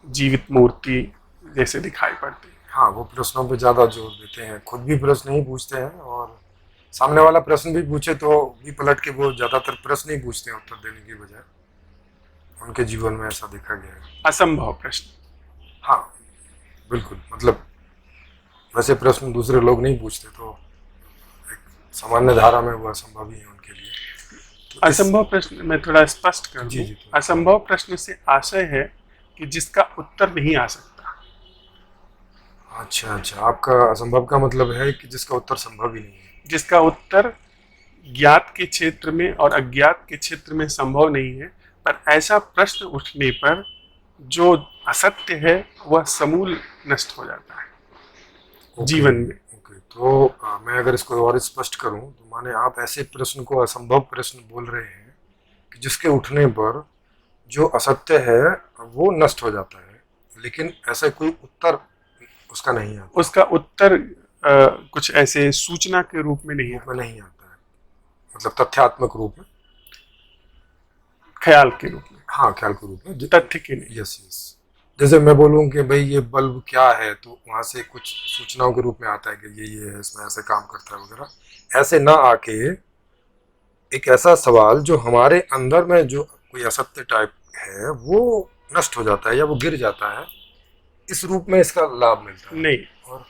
जीवित मूर्ति जैसे दिखाई पड़ती है। हाँ, वो प्रश्नों पे ज़्यादा जोर देते हैं, खुद भी प्रश्न ही पूछते हैं, और सामने वाला प्रश्न भी पूछे तो भी पलट के वो ज़्यादातर प्रश्न ही पूछते हैं उत्तर देने की बजाय। उनके जीवन में ऐसा देखा गया है। असंभव प्रश्न। हाँ, बिल्कुल। मतलब वैसे प्रश्न दूसरे लोग नहीं पूछते, तो एक सामान्य धारा में वो असंभव ही है उनके लिए। तो असंभव प्रश्न मैं थोड़ा स्पष्ट कर जी दूं। जी, तो असंभव प्रश्न से आशय है कि जिसका उत्तर नहीं आ सकता। अच्छा अच्छा, आपका असंभव का मतलब है कि जिसका उत्तर संभव ही नहीं है। जिसका उत्तर ज्ञात के क्षेत्र में और अज्ञात के क्षेत्र में संभव नहीं है, पर ऐसा प्रश्न उठने पर जो असत्य है वह समूल नष्ट हो जाता है जीवन में। ओके, तो मैं अगर इसको और स्पष्ट करूं तो माने आप ऐसे प्रश्न को असंभव प्रश्न बोल रहे हैं कि जिसके उठने पर जो असत्य है वो नष्ट हो जाता है, लेकिन ऐसा कोई उत्तर उसका नहीं आता। उसका उत्तर कुछ ऐसे सूचना के रूप में नहीं आता, नहीं आता है, मतलब तथ्यात्मक रूप में, ख्याल के रूप में। हाँ, ख्याल के रूप में, तथ्य के नहीं। Yes yes. जैसे मैं बोलूँ कि भाई ये बल्ब क्या है, तो वहाँ से कुछ सूचनाओं के रूप में आता है कि ये है, इसमें ऐसे काम करता है वगैरह। ऐसे ना आके एक ऐसा सवाल जो हमारे अंदर में जो कोई असत्य टाइप है वो नष्ट हो जाता है या वो गिर जाता है, इस रूप में इसका लाभ मिलता है। नहीं, और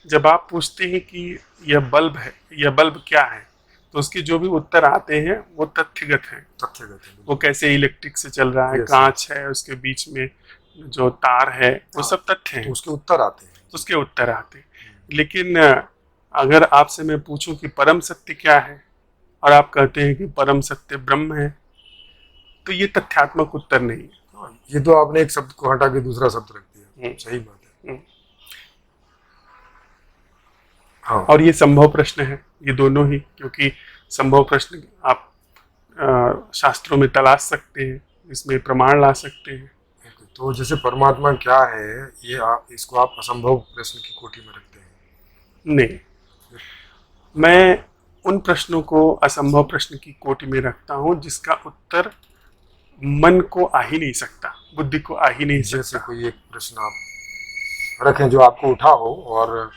जब आप पूछते हैं कि यह बल्ब है, यह बल्ब क्या है, तो उसके जो भी उत्तर आते हैं वो तथ्यगत हैं। तथ्यगत है, वो कैसे इलेक्ट्रिक से चल रहा है, Yes. कांच है, उसके बीच में जो तार है, वो सब तथ्य तो हैं, उसके उत्तर आते हैं। उसके उत्तर आते हैं। लेकिन अगर आपसे मैं पूछूं कि परम सत्य क्या है, और आप कहते हैं कि परम सत्य ब्रह्म है, तो ये तथ्यात्मक उत्तर नहीं है। हाँ, ये तो आपने एक शब्द को हटा के दूसरा शब्द रख दिया। सही बात है। हाँ, और ये संभव प्रश्न है, ये दोनों ही, क्योंकि संभव प्रश्न आप शास्त्रों में तलाश सकते हैं, इसमें प्रमाण ला सकते हैं। तो जैसे परमात्मा क्या है, ये इसको आप असंभव प्रश्न की कोटि में रखते हैं? नहीं, मैं उन प्रश्नों को असंभव प्रश्न की कोटि में रखता हूँ जिसका उत्तर मन को आ ही नहीं सकता, बुद्धि को आ ही नहीं सकता। जैसे कोई एक प्रश्न आप रखें जो आपको उठा हो और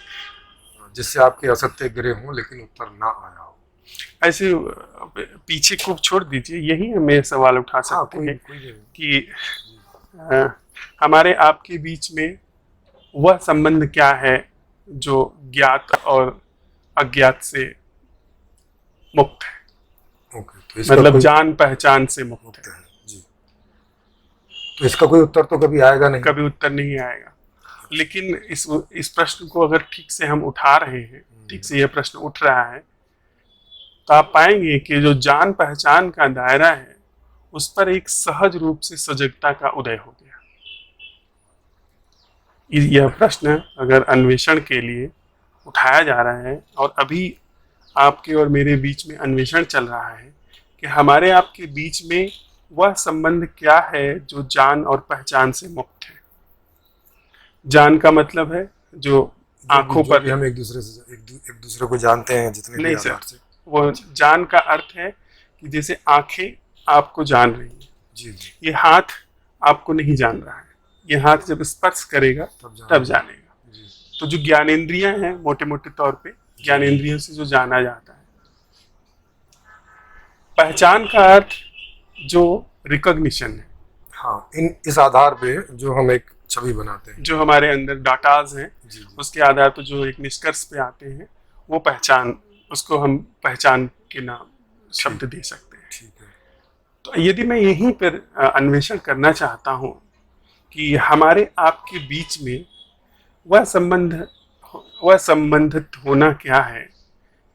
जिससे आपके असत्य गिरे हों लेकिन उत्तर ना आया हो। ऐसे पीछे को छोड़ दीजिए, यही हमें सवाल उठा सकते हैं कि हमारे आपके बीच में वह संबंध क्या है जो ज्ञात और अज्ञात से मुक्त है। तो मतलब जान पहचान से मुक्त है। जी। तो इसका कोई उत्तर तो कभी आएगा नहीं, कभी उत्तर नहीं आएगा। लेकिन इस प्रश्न को अगर ठीक से हम उठा रहे हैं, ठीक से यह प्रश्न उठ रहा है, तो आप पाएंगे कि जो जान पहचान का दायरा है उस पर एक सहज रूप से सजगता का उदय हो गया। यह प्रश्न अगर अन्वेषण के लिए उठाया जा रहा है, और अभी आपके और मेरे बीच में अन्वेषण चल रहा है कि हमारे आपके बीच में वह संबंध क्या है जो जान और पहचान से मुक्त है। जान का मतलब है जो आंखों पर हम एक दूसरे को जानते हैं जितने नहीं सर, वो जान का अर्थ है कि जैसे आंखें आपको जान रही हैं, जी जी, ये हाथ आपको नहीं जान रहा है, ये हाथ जब स्पर्श करेगा तब जानेगा। तो जो ज्ञानेंद्रियां हैं, मोटे मोटे तौर पे ज्ञानेंद्रियों से जो जाना जाता है। पहचान का अर्थ जो रिकॉग्निशन है, हाँ, इस आधार पे जो हम एक छवि बनाते हैं, जो हमारे अंदर डाटाज हैं, उसके आधार पर जो एक निष्कर्ष पे आते हैं, वो पहचान, उसको हम पहचान के नाम शब्द दे सकते हैं। ठीक है। तो यदि मैं यहीं पर अन्वेषण करना चाहता हूँ कि हमारे आपके बीच में वह संबंधित होना क्या है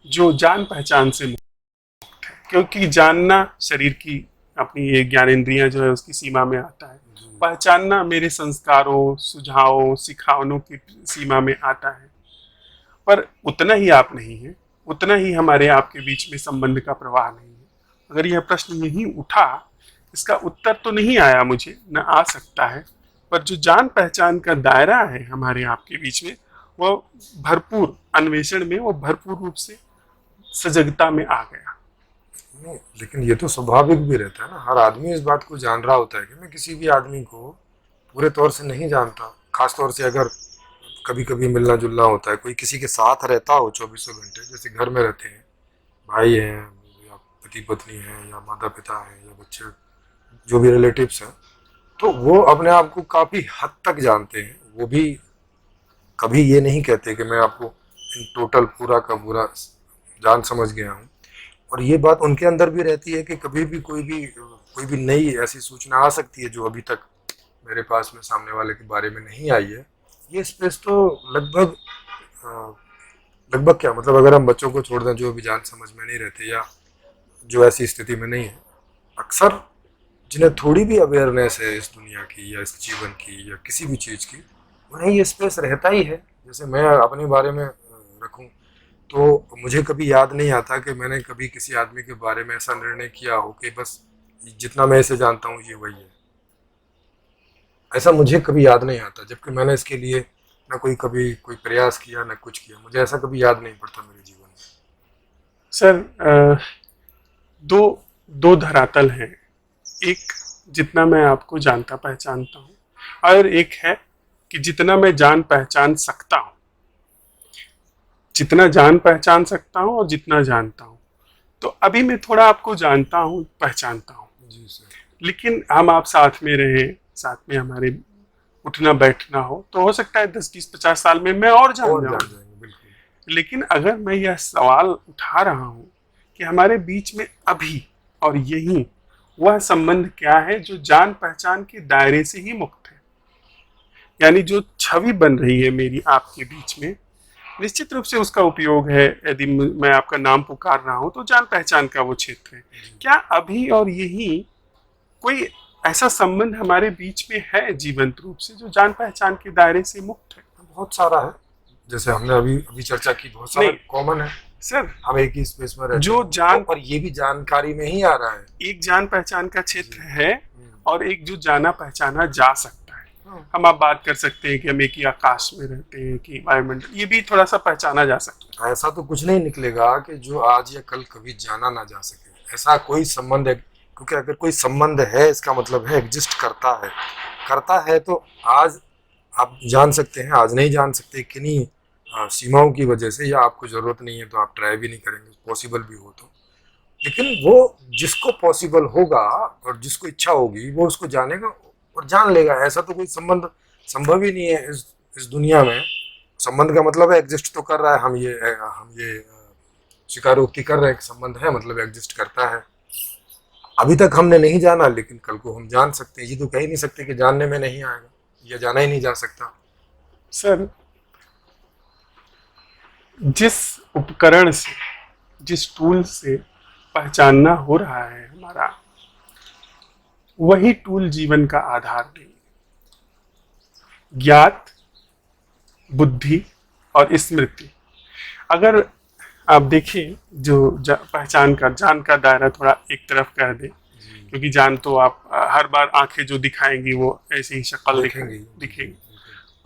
जो जान पहचान से मुक्त है, क्योंकि जानना शरीर की अपनी ये ज्ञानेंद्रियां जो है उसकी सीमा में आता है, पहचानना मेरे संस्कारों, सुझावों, सिखावनों की सीमा में आता है। पर उतना ही आप नहीं है, उतना ही हमारे आपके बीच में संबंध का प्रवाह नहीं है। अगर यह प्रश्न यही उठा, इसका उत्तर तो नहीं आया मुझे, न आ सकता है, पर जो जान पहचान का दायरा है हमारे आपके बीच में, वो भरपूर अन्वेषण में, वो भरपूर रूप से सजगता में आ गया। नहीं, लेकिन ये तो स्वाभाविक भी रहता है ना, हर आदमी इस बात को जान रहा होता है कि मैं किसी भी आदमी को पूरे तौर से नहीं जानता। खास तौर से अगर कभी कभी मिलना जुलना होता है, कोई किसी के साथ रहता हो 24 घंटे, जैसे घर में रहते हैं, भाई हैं या पति पत्नी हैं या माता पिता हैं या बच्चे, जो भी रिलेटिव्स हैं, तो वो अपने आप को काफ़ी हद तक जानते हैं। वो भी कभी ये नहीं कहते कि मैं आपको इन टोटल पूरा का पूरा जान समझ गया हूँ। और ये बात उनके अंदर भी रहती है कि कभी भी कोई भी नई ऐसी सूचना आ सकती है जो अभी तक मेरे पास में सामने वाले के बारे में नहीं आई है। ये स्पेस तो लगभग लगभग क्या मतलब, अगर हम बच्चों को छोड़ दें जो अभी जान समझ में नहीं रहते या जो ऐसी स्थिति में नहीं है, अक्सर जिन्हें थोड़ी भी अवेयरनेस है इस दुनिया की या इस जीवन की या किसी भी चीज़ की, उन्हें ये स्पेस रहता ही है। जैसे मैं अपने बारे में रखूं तो मुझे कभी याद नहीं आता कि मैंने कभी किसी आदमी के बारे में ऐसा निर्णय किया हो कि बस जितना मैं इसे जानता हूँ ये वही है। ऐसा मुझे कभी याद नहीं आता, जबकि मैंने इसके लिए ना कभी कोई प्रयास किया ना कुछ किया। मुझे ऐसा कभी याद नहीं पड़ता मेरे जीवन में। सर, दो दो धरातल हैं। एक, जितना मैं आपको जानता पहचानता हूँ, और एक है कि जितना मैं जान पहचान सकता हूँ। जितना जान पहचान सकता हूँ और जितना जानता हूँ, तो अभी मैं थोड़ा आपको जानता हूँ, पहचानता हूँ जी सर। लेकिन हम आप साथ में रहे, साथ में हमारे उठना बैठना हो, तो हो सकता है 10, 20, 50 साल में मैं और जान जाऊँ। बिल्कुल। लेकिन अगर मैं यह सवाल उठा रहा हूँ कि हमारे बीच में अभी और यही वह संबंध क्या है जो जान पहचान के दायरे से ही मुक्त है, यानी जो छवि बन रही है मेरी आपके बीच में, निश्चित रूप से उसका उपयोग है। यदि मैं आपका नाम पुकार रहा हूं तो जान पहचान का वो क्षेत्र है। क्या अभी और यही कोई ऐसा संबंध हमारे बीच में है जीवंत रूप से जो जान पहचान के दायरे से मुक्त है? बहुत सारा है, जैसे हमने अभी अभी चर्चा की, बहुत सारा कॉमन है सर। हम एक ही स्पेस में रहते जो हैं, जान और ये भी जानकारी में ही आ रहा है। एक जान पहचान का क्षेत्र है और एक जो जाना पहचाना जा सकता है। हम आप बात कर सकते हैं कि हम एक ही आकाश में रहते हैं कि वायुमंडल, ये भी थोड़ा सा पहचाना जा सकता है। ऐसा तो कुछ नहीं निकलेगा कि जो आज या कल कभी जाना ना जा सके, ऐसा कोई संबंध है। क्योंकि अगर कोई संबंध है, इसका मतलब है एग्जिस्ट करता है तो आज आप जान सकते हैं, आज नहीं जान सकते किन्हीं सीमाओं की वजह से, या आपको ज़रूरत नहीं है तो आप ट्राई भी नहीं करेंगे, पॉसिबल भी हो तो। लेकिन वो जिसको पॉसिबल होगा और जिसको इच्छा होगी वो उसको जानेगा और जान लेगा। ऐसा तो कोई संबंध संभव ही नहीं है इस दुनिया में। संबंध का मतलब है एग्जिस्ट तो कर रहा है, हम ये स्वीकारोक्ति कर रहे हैं कि संबंध है, मतलब एग्जिस्ट करता है। अभी तक हमने नहीं जाना, लेकिन कल को हम जान सकते हैं। ये तो कह ही नहीं सकते कि जानने में नहीं आएगा या जाना ही नहीं जा सकता। सर, जिस उपकरण से, जिस टूल से पहचानना हो रहा है हमारा, वही टूल जीवन का आधार नहीं है। ज्ञात, बुद्धि और स्मृति, अगर आप देखें जो पहचान का, जान का दायरा थोड़ा एक तरफ कर दे, क्योंकि जान तो आप हर बार आंखें जो दिखाएंगी वो ऐसी ही शक्ल दिखेगी।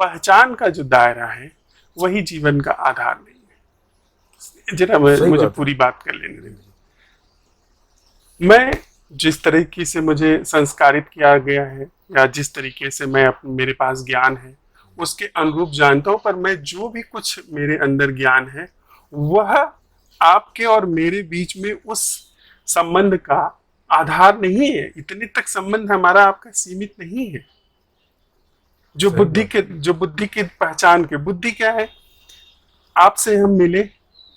पहचान का जो दायरा है वही जीवन का आधार नहीं है। जरा मुझे पूरी बात कर लेने दें। मैं जिस तरीके से मुझे संस्कारित किया गया है या जिस तरीके से मेरे पास ज्ञान है उसके अनुरूप जानता हूँ, पर मैं जो भी कुछ मेरे अंदर ज्ञान है वह आपके और मेरे बीच में उस संबंध का आधार नहीं है। इतने तक संबंध हमारा आपका सीमित नहीं है। जो बुद्धि के पहचान के, बुद्धि क्या है? आपसे हम मिले,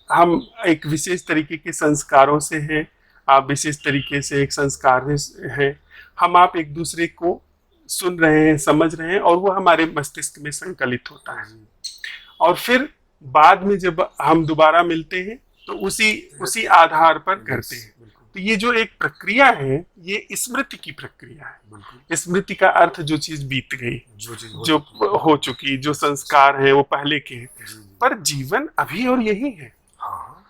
हम एक विशेष तरीके के संस्कारों से हैं, आप विशेष तरीके से एक संस्कार हैं, हम आप एक दूसरे को सुन रहे हैं, समझ रहे हैं, और वो हमारे मस्तिष्क में संकलित होता है। और फिर बाद में जब हम दोबारा मिलते हैं तो उसी आधार पर करते हैं। तो ये जो एक प्रक्रिया है, ये स्मृति की प्रक्रिया है। बिल्कुल। स्मृति का अर्थ जो चीज बीत गई, जो चीज जो हो चुकी, जो संस्कार है वो पहले के हैं। जी, जी। पर जीवन अभी और यही है, हाँ।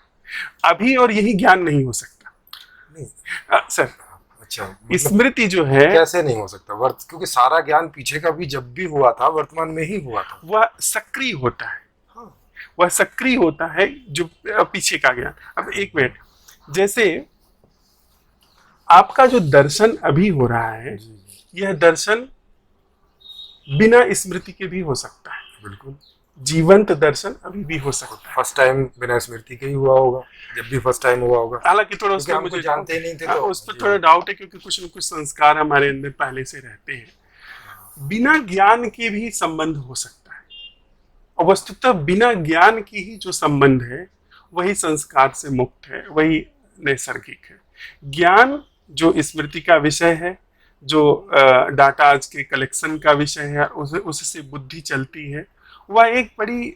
अभी और यही ज्ञान नहीं हो सकता। नहीं। सर, अच्छा, मतलब स्मृति जो है कैसे नहीं हो सकता? क्योंकि सारा ज्ञान पीछे का भी जब भी हुआ था वर्तमान में ही हुआ था। वह सक्रिय होता है। हाँ। वह सक्रिय होता है जो पीछे का ज्ञान। अब एक मिनट, जैसे आपका जो दर्शन अभी हो रहा है, जी, यह दर्शन बिना स्मृति के भी हो सकता है। बिल्कुल। जीवंत दर्शन अभी भी हो सकता है। फर्स्ट टाइम बिना स्मृति के ही हुआ होगा, जब भी फर्स्ट टाइम हुआ होगा। हालांकि थोड़ा क्योंकि उसमें हम मुझे तो जानते ही नहीं थे, तो उस पर थोड़ा डाउट है, क्योंकि कुछ न कुछ संस्कार हमारे अंदर पहले से रहते हैं। बिना ज्ञान के भी संबंध हो सकता है, और वस्तुतः बिना ज्ञान की ही जो संबंध है वही संस्कार से मुक्त है, वही नैसर्गिक है। ज्ञान जो स्मृति का विषय है, जो डाटा आज के कलेक्शन का विषय है, उससे बुद्धि चलती है, वह एक बड़ी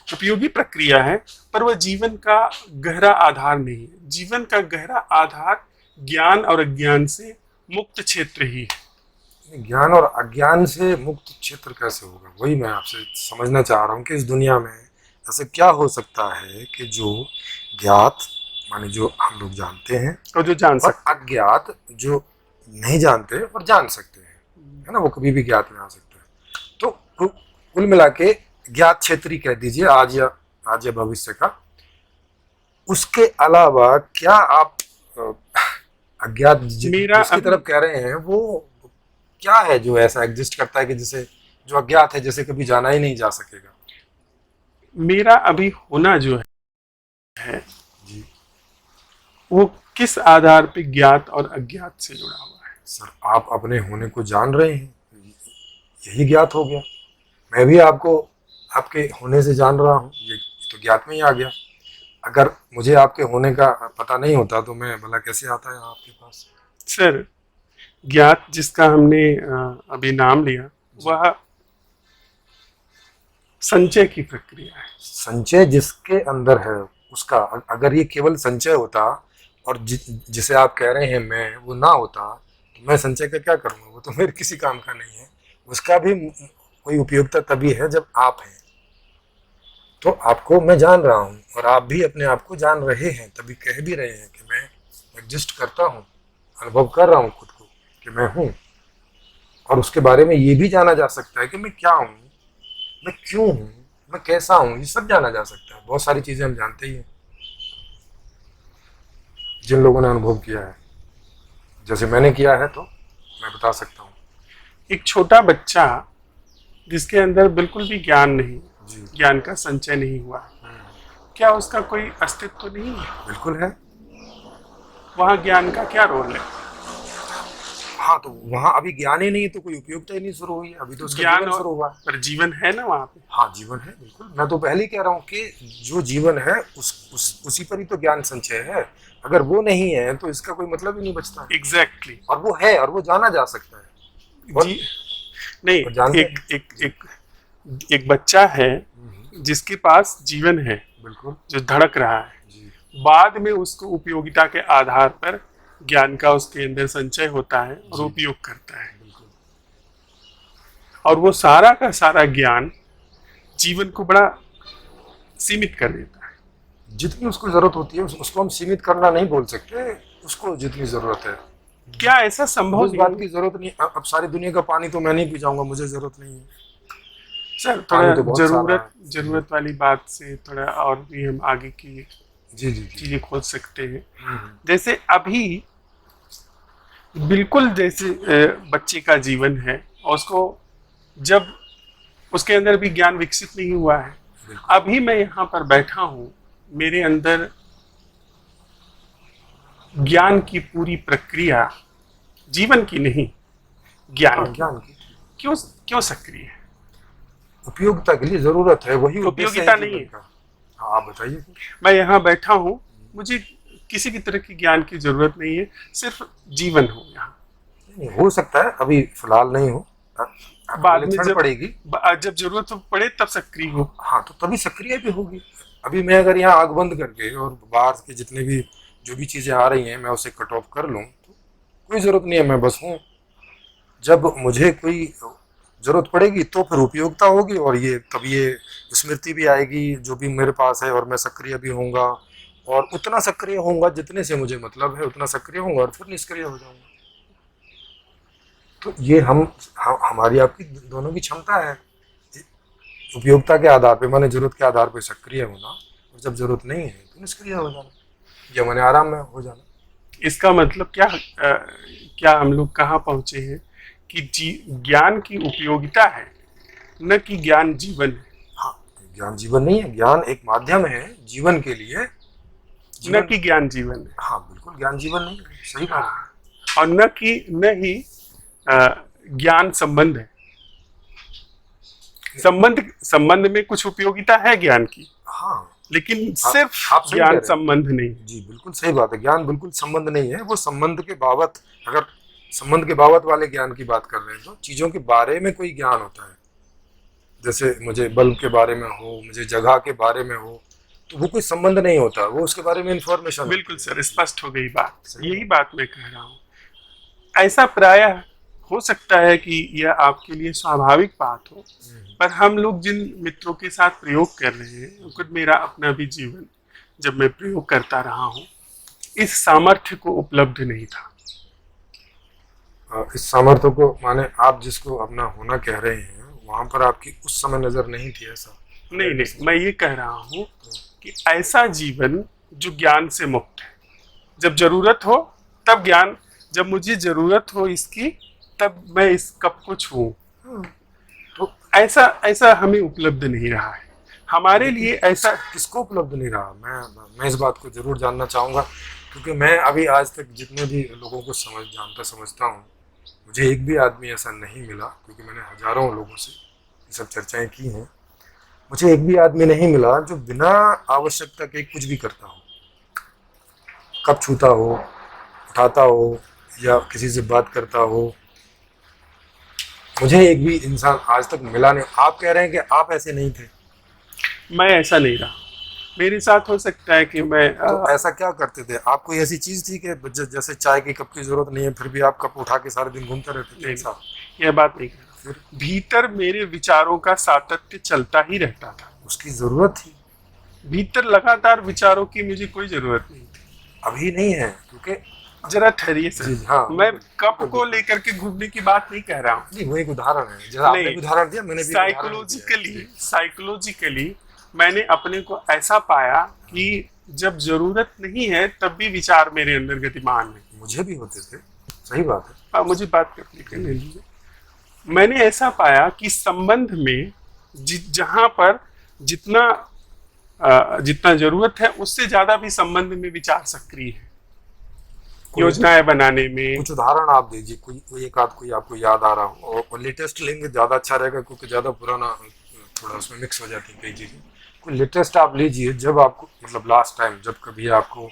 उपयोगी प्रक्रिया है, पर वह जीवन का गहरा आधार नहीं है। जीवन का गहरा आधार ज्ञान और अज्ञान से मुक्त क्षेत्र ही है। ज्ञान और अज्ञान से मुक्त क्षेत्र कैसे होगा, वही मैं आपसे समझना चाह रहा हूँ कि इस दुनिया में ऐसे क्या हो सकता है कि जो ज्ञात माने जो हम लोग जानते हैं, और जो जान और सकते अज्ञात जो नहीं जानते और जान सकते हैं, है ना, वो कभी भी ज्ञात में आ सकता है। तो कुल मिला के ज्ञात क्षेत्री कह दीजिए आज या भविष्य का। उसके अलावा क्या आप अज्ञात जिसकी तरफ कह रहे हैं वो क्या है जो ऐसा एग्जिस्ट करता है कि जिसे जो अज्ञात है, जैसे कभी जाना ही नहीं जा सकेगा? मेरा अभी होना जो है जी वो किस आधार पे ज्ञात और अज्ञात से जुड़ा हुआ है? सर, आप अपने होने को जान रहे हैं, यही ज्ञात हो गया। मैं भी आपको आपके होने से जान रहा हूँ, ये तो ज्ञात में ही आ गया। अगर मुझे आपके होने का पता नहीं होता तो मैं भला कैसे आता है आपके पास? सर, ज्ञात जिसका हमने अभी नाम लिया, वह संचय की प्रक्रिया है। संचय जिसके अंदर है उसका, अगर ये केवल संचय होता और जिसे आप कह रहे हैं मैं, वो ना होता तो मैं संचय का क्या करूँगा? वो तो मेरे किसी काम का नहीं है। उसका भी कोई उपयोगिता तभी है जब आप हैं। तो आपको मैं जान रहा हूँ और आप भी अपने आप को जान रहे हैं, तभी कह भी रहे हैं कि मैं एग्जिस्ट करता हूँ, अनुभव कर रहा हूँ खुद को कि मैं हूँ। और उसके बारे में ये भी जाना जा सकता है कि मैं क्या हूँ, मैं क्यों हूँ, मैं कैसा हूँ, ये सब जाना जा सकता है। बहुत सारी चीज़ें हम जानते ही हैं जिन लोगों ने अनुभव किया है, जैसे मैंने किया है, तो मैं बता सकता हूँ। एक छोटा बच्चा जिसके अंदर बिल्कुल भी ज्ञान नहीं, ज्ञान का संचय नहीं हुआ, क्या उसका कोई अस्तित्व तो नहीं है? बिल्कुल है। वहाँ ज्ञान का क्या रोल है? हाँ, तो वहाँ अभी ज्ञान ही नहीं, तो कोई उपयोगिता ही नहीं शुरू हुई है। अभी तो उसका ज्ञान जीवन शुरू हुआ है। पर जीवन है ना वहाँ पे? हाँ, जीवन है, बिल्कुल। मैं तो पहले ही कह रहा हूँ कि जो जीवन है उसी पर ही तो ज्ञान संचय है। अगर वो नहीं है तो इसका कोई मतलब ही नहीं बचता। एग्जैक्टली। और वो है और वो जाना जा सकता है। जी नहीं, एक बच्चा है जिसके पास जीवन है, बिल्कुल, जो धड़क रहा है, जी। बाद में उसको उपयोगिता के आधार पर ज्ञान का उसके अंदर संचय होता है और उपयोग करता है। और वो सारा का सारा ज्ञान जीवन को बड़ा सीमित कर देता है। जितनी उसको जरूरत होती है उसको हम सीमित करना नहीं बोल सकते। उसको जितनी जरूरत है, क्या ऐसा संभव उस बात की जरूरत नहीं। अब सारी दुनिया का पानी तो मैं नहीं पी जाऊंगा, मुझे जरूरत नहीं है सर। थोड़ा जरूरत वाली बात से थोड़ा और भी हम आगे की चीजें खोज सकते हैं। जैसे अभी बिल्कुल जैसे बच्चे का जीवन है और उसको जब उसके अंदर भी ज्ञान विकसित नहीं हुआ है, अभी मैं यहाँ पर बैठा हूँ, मेरे अंदर ज्ञान की पूरी प्रक्रिया, जीवन की नहीं, ज्ञान की क्यों सक्रिय है? उपयोगिता के लिए जरूरत है, वही उपयोगिता नहीं है। हाँ, आप बताइए। मैं यहाँ बैठा हूँ, मुझे किसी की तरह की ज्ञान की जरूरत नहीं है, सिर्फ जीवन हो यहाँ। हो सकता है अभी फिलहाल नहीं हो, बाद में जब जरूरत पड़े तब सक्रिय हो। हाँ, तो तभी सक्रिय भी होगी। अभी मैं अगर यहाँ आग बंद करके और बाहर के जितने भी जो भी चीज़ें आ रही हैं मैं उसे कट ऑफ कर लूँ, तो कोई ज़रूरत नहीं है, मैं बस हूँ। जब मुझे कोई ज़रूरत पड़ेगी तो फिर उपयोगिता होगी, और ये तब ये स्मृति भी आएगी जो भी मेरे पास है, और मैं सक्रिय भी होऊंगा, और उतना सक्रिय होऊंगा जितने से मुझे मतलब है, उतना सक्रिय होऊंगा और फिर निष्क्रिय हो जाऊंगा। तो ये हमारी आपकी दोनों की क्षमता है, उपयोगिता के आधार पे, माने जरूरत के आधार पे सक्रिय होना, और जब जरूरत नहीं है तो निष्क्रिय हो जाना, या माने आराम में हो जाना। इसका मतलब क्या, क्या हम लोग कहाँ पहुंचे हैं कि ज्ञान की उपयोगिता है, न कि ज्ञान जीवन है। हाँ, ज्ञान जीवन नहीं है, ज्ञान एक माध्यम है जीवन के लिए, न कि ज्ञान जीवन है। हाँ बिल्कुल, ज्ञान जीवन नहीं है, सही बात है। और न ही ज्ञान संबंध है। संबंध में कुछ उपयोगिता है ज्ञान की, हाँ, लेकिन सिर्फ आप सही कह ज्ञान रहे हैं। संबंध नहीं। जी बिल्कुल सही बात है, ज्ञान बिल्कुल संबंध नहीं है, वो संबंध के बाबत, अगर संबंध के बाबत वाले ज्ञान की बात कर रहे हैं तो चीज़ों के बारे में कोई ज्ञान होता है, जैसे मुझे बल्ब के बारे में हो, मुझे जगह के बारे में हो, तो वो कोई संबंध नहीं होता, वो उसके बारे में इंफॉर्मेशन। बिल्कुल सर, स्पष्ट हो गई बात। यही बात मैं कह रहा हूँ। ऐसा प्रायः हो सकता है कि यह आपके लिए स्वाभाविक बात हो, पर हम लोग जिन मित्रों के साथ प्रयोग कर रहे हैं, खुद मेरा अपना भी जीवन जब मैं प्रयोग करता रहा हूँ, इस सामर्थ्य को उपलब्ध नहीं था। इस सामर्थ्य को माने आप जिसको अपना होना कह रहे हैं, वहां पर आपकी उस समय नजर नहीं थी ऐसा? नहीं, मैं ये कह रहा हूँ कि ऐसा जीवन जो ज्ञान से मुक्त है, जब जरूरत हो तब ज्ञान, जब मुझे जरूरत हो इसकी तब मैं इस कप को छूऊं, तो ऐसा हमें उपलब्ध नहीं रहा है हमारे लिए। ऐसा किसको उपलब्ध नहीं रहा? मैं इस बात को जरूर जानना चाहूँगा, क्योंकि मैं अभी आज तक जितने भी लोगों को समझता हूँ, मुझे एक भी आदमी ऐसा नहीं मिला, क्योंकि मैंने हजारों लोगों से ये सब चर्चाएं की हैं, मुझे एक भी आदमी नहीं मिला जो बिना आवश्यकता के कुछ भी करता हो, कप छूता हो, उठाता हो, या किसी से बात करता हो। मुझे एक भी इंसान आज तक मिला नहीं। आप कह रहे हैं कि आप ऐसे नहीं थे? मैं ऐसा नहीं रहा। मेरे साथ हो सकता है कि मैं तो ऐसा क्या करते थे? आप कोई ऐसी चीज थी कि जैसे चाय की कप की जरूरत नहीं है फिर भी आप कप उठा के सारे दिन घूमते रहते थे? ऐसा यह बात नहीं कर रहा। भीतर मेरे विचारों का सातत्य चलता ही रहता था। उसकी जरूरत थी, भीतर लगातार विचारों की मुझे कोई जरूरत नहीं थी। अभी नहीं है, क्योंकि जरा ठहरिए सर। हाँ, मैं कप को लेकर के घूमने की बात नहीं कह रहा हूँ। नहीं, वो एक उदाहरण है, जैसा आपने भी उदाहरण दिया, मैंने भी साइकोलॉजिकली मैंने अपने को ऐसा पाया कि जब जरूरत नहीं है तब भी विचार मेरे अंदर गतिमान है। मुझे भी होते थे, सही बात है। हाँ, मुझे बात करने दीजिए। मैंने ऐसा पाया कि संबंध में जहां पर जितना जरूरत है उससे ज्यादा भी संबंध में विचार सक्रिय है, योजनाएं बनाने में। कुछ उदाहरण आप दीजिए, कोई एक आध कोई आपको याद आ रहा हो, और लेटेस्ट लेंगे ज्यादा अच्छा रहेगा, क्योंकि ज्यादा पुराना थोड़ा उसमें मिक्स हो जाती है कई चीजें। कोई लेटेस्ट आप लीजिए, जब आपको मतलब लास्ट टाइम जब कभी आपको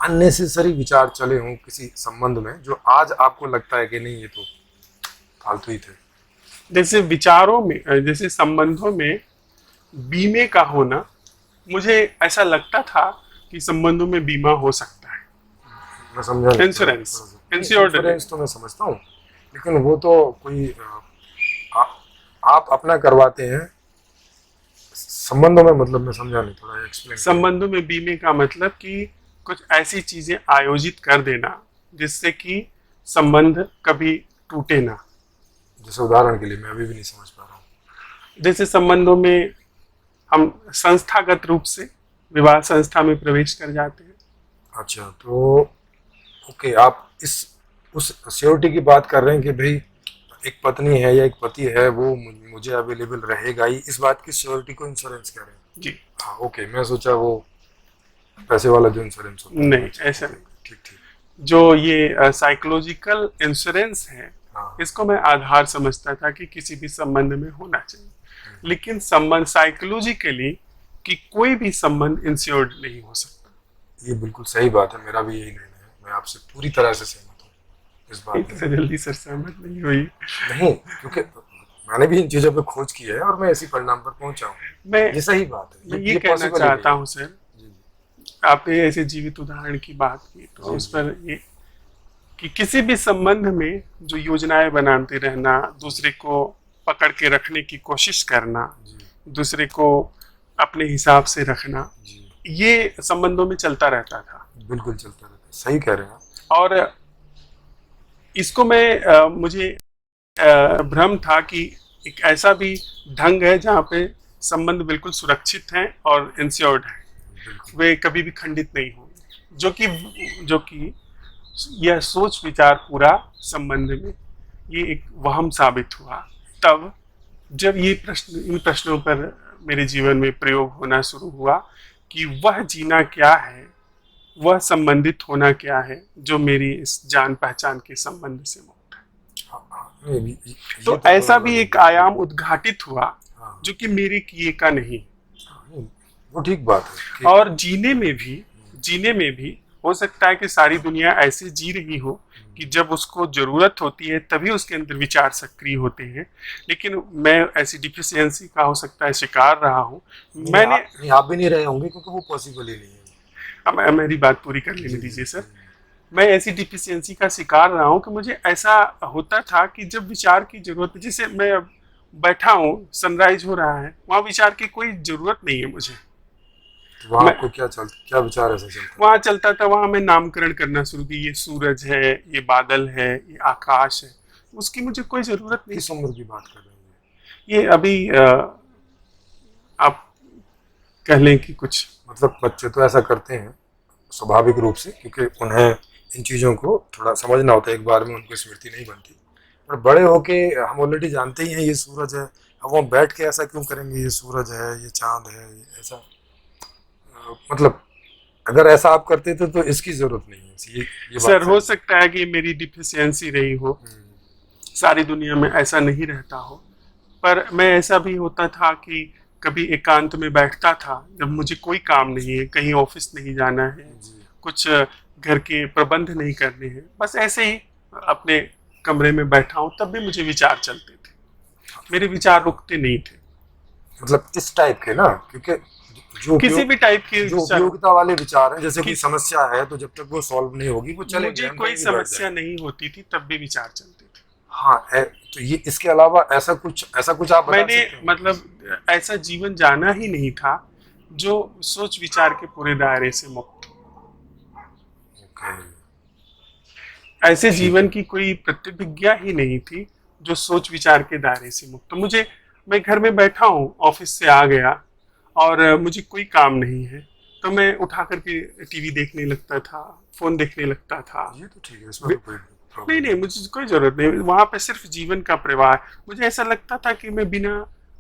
अननेसेसरी विचार चले हों किसी संबंध में, जो आज आपको लगता है कि नहीं ये तो फालतू ही थे। जैसे विचारों में, जैसे संबंधों में बीमे का होना, मुझे ऐसा लगता था कि संबंधों में बीमा हो सकता है। मैं समझा, इंश्योरेंस तो मैं समझता हूँ, लेकिन वो तो कोई आप अपना करवाते हैं, संबंधों में मतलब मैं समझा नहीं, थोड़ा एक्सप्लेन। संबंधों में बीमे का मतलब कि कुछ ऐसी चीजें आयोजित कर देना जिससे कि संबंध कभी टूटे ना। जैसे उदाहरण के लिए मैं अभी भी नहीं समझ पा रहा हूँ। जैसे संबंधों में हम संस्थागत रूप से विवाह संस्था में प्रवेश कर जाते हैं। अच्छा, तो ओके, आप उस सियोरिटी की बात कर रहे हैं कि भाई एक पत्नी है या एक पति है, वो मुझे अवेलेबल रहेगा ही, इस बात की सियोरिटी को इंश्योरेंस कह रहे हैं? जी हाँ, ओके, मैं सोचा वो पैसे वाला जो इंश्योरेंस होता है। नहीं, ऐसा नहीं। ठीक। जो ये साइकोलॉजिकल इंश्योरेंस है, हाँ। इसको मैं आधार समझता था कि किसी भी संबंध में होना चाहिए, लेकिन संबंध साइकोलॉजिकली कि कोई भी संबंध इंश्योर्ड नहीं हो सकता। ये बिल्कुल सही बात है, मेरा भी यही निर्णय है, मैं आपसे पूरी तरह से सहमत हूँ इस बात इतने जल्दी सर सहमत नहीं हुई। नहीं, क्योंकि मैंने भी इन चीजों पे खोज की है और मैं इसी परिणाम पर पहुंचा हूँ। मैं ये सही बात है। ये कहना चाहता हूँ सर आपने ऐसे जीवित उदाहरण की बात की, तो उस पर ये कि किसी भी संबंध में जो योजनाएं बनाते रहना, दूसरे को पकड़ के रखने की कोशिश करना, जी दूसरे को अपने हिसाब से रखना, जी ये संबंधों में चलता रहता था। बिल्कुल चलता रहता है, सही कह रहे हैं आप। और इसको मैं मुझे भ्रम था कि एक ऐसा भी ढंग है जहाँ पे संबंध बिल्कुल सुरक्षित हैं और इंश्योर्ड हैं, बिल्कुल वे कभी भी खंडित नहीं होंगे, जो कि यह सोच विचार पूरा संबंध में ये एक वहम साबित हुआ। तब जब ये प्रश्न, इन प्रश्नों पर मेरे जीवन में प्रयोग होना शुरू हुआ कि वह जीना क्या है, वह संबंधित होना क्या है जो मेरी इस जान पहचान के संबंध से मुक्त है। हाँ हाँ, नहीं, ये तो तो ऐसा बड़ा भी एक बड़ा आयाम उद्घाटित हुआ हाँ जो कि मेरे किए का नहीं। हाँ, नहीं, वो ठीक बात है कि और जीने में भी हो सकता है कि सारी दुनिया ऐसे जी रही हो कि जब उसको जरूरत होती है तभी उसके अंदर विचार सक्रिय होते हैं, लेकिन मैं ऐसी डिफिशियंसी का हो सकता है शिकार रहा हूँ। मैंने नहीं, आप भी नहीं रहे होंगे क्योंकि वो पॉसिबल ही नहीं है। अब मेरी बात पूरी कर लेने जी दीजिए जी सर। मैं ऐसी डिफिशियंसी का शिकार रहा हूँ कि मुझे ऐसा होता था कि जब विचार की जरूरत, जैसे मैं अब बैठा हूँ, सनराइज हो रहा है, वहाँ विचार की कोई जरूरत नहीं है मुझे। तो वहाँ मैं आपको क्या विचार ऐसा चलता वहाँ चलता था, वहाँ मैं नामकरण करना शुरू की, ये सूरज है, ये बादल है, ये आकाश है, उसकी मुझे कोई जरूरत है? नहीं किस थी। उम्र की बात कर रहे हैं ये अभी आप कह लें कि कुछ ये? मतलब बच्चे तो ऐसा करते हैं स्वाभाविक रूप से, क्योंकि उन्हें इन चीज़ों को थोड़ा समझना होता है, एक बार में उनको स्मृति नहीं बनती। पर बड़े होके हम ऑलरेडी जानते ही हैं ये सूरज है, अब वो बैठ के ऐसा क्यों करेंगे, ये सूरज है, ये चांद है, ये ऐसा मतलब अगर ऐसा आप करते थे तो इसकी जरूरत नहीं है, ये सर बात हो सही है। सकता है कि मेरी डिफिशियंसी रही हो, हम्म, सारी दुनिया में ऐसा नहीं रहता हो, पर मैं ऐसा भी होता था कि कभी एकांत में बैठता था जब मुझे कोई काम नहीं है, कहीं ऑफिस नहीं जाना है, जी कुछ घर के प्रबंध नहीं करने हैं, बस ऐसे ही अपने कमरे में बैठा हूँ, तब भी मुझे विचार चलते थे, मेरे विचार रुकते नहीं थे। मतलब इस टाइप के ना, क्योंकि जो किसी भी उपयोग टाइप के जो विचार, उपयोगिता वाले विचार हैं, जैसे कोई किस समस्या है तो जब तक वो सॉल्व नहीं होगी वो चलेंगे, मुझे हम कोई कहीं भी बैठ समस्या जाएंगे। नहीं होती थी तब भी विचार चलते थे। हाँ तो ये इसके अलावा ऐसा कुछ आप बता मैंने सकते हैं? मतलब ऐसा जीवन जाना ही नहीं था जो सोच विचार के पूरे दायरे से मुक्त हो। ओके, ऐसे ठीक जीवन है। की कोई प्रतिभिज्ञा ही नहीं थी जो सोच विचार के दायरे से मुक्त। तो मुझे, मैं घर में बैठा हूँ, ऑफिस से आ गया और मुझे कोई काम नहीं है, तो मैं उठा करके टीवी देखने लगता था, फोन देखने लगता था। ये तो ठीक है, इसमें तो कोई नहीं प्रॉब्लम नहीं, नहीं। मुझे कोई जरूरत नहीं, वहां पे सिर्फ जीवन का प्रवाह है। मुझे ऐसा लगता था कि मैं बिना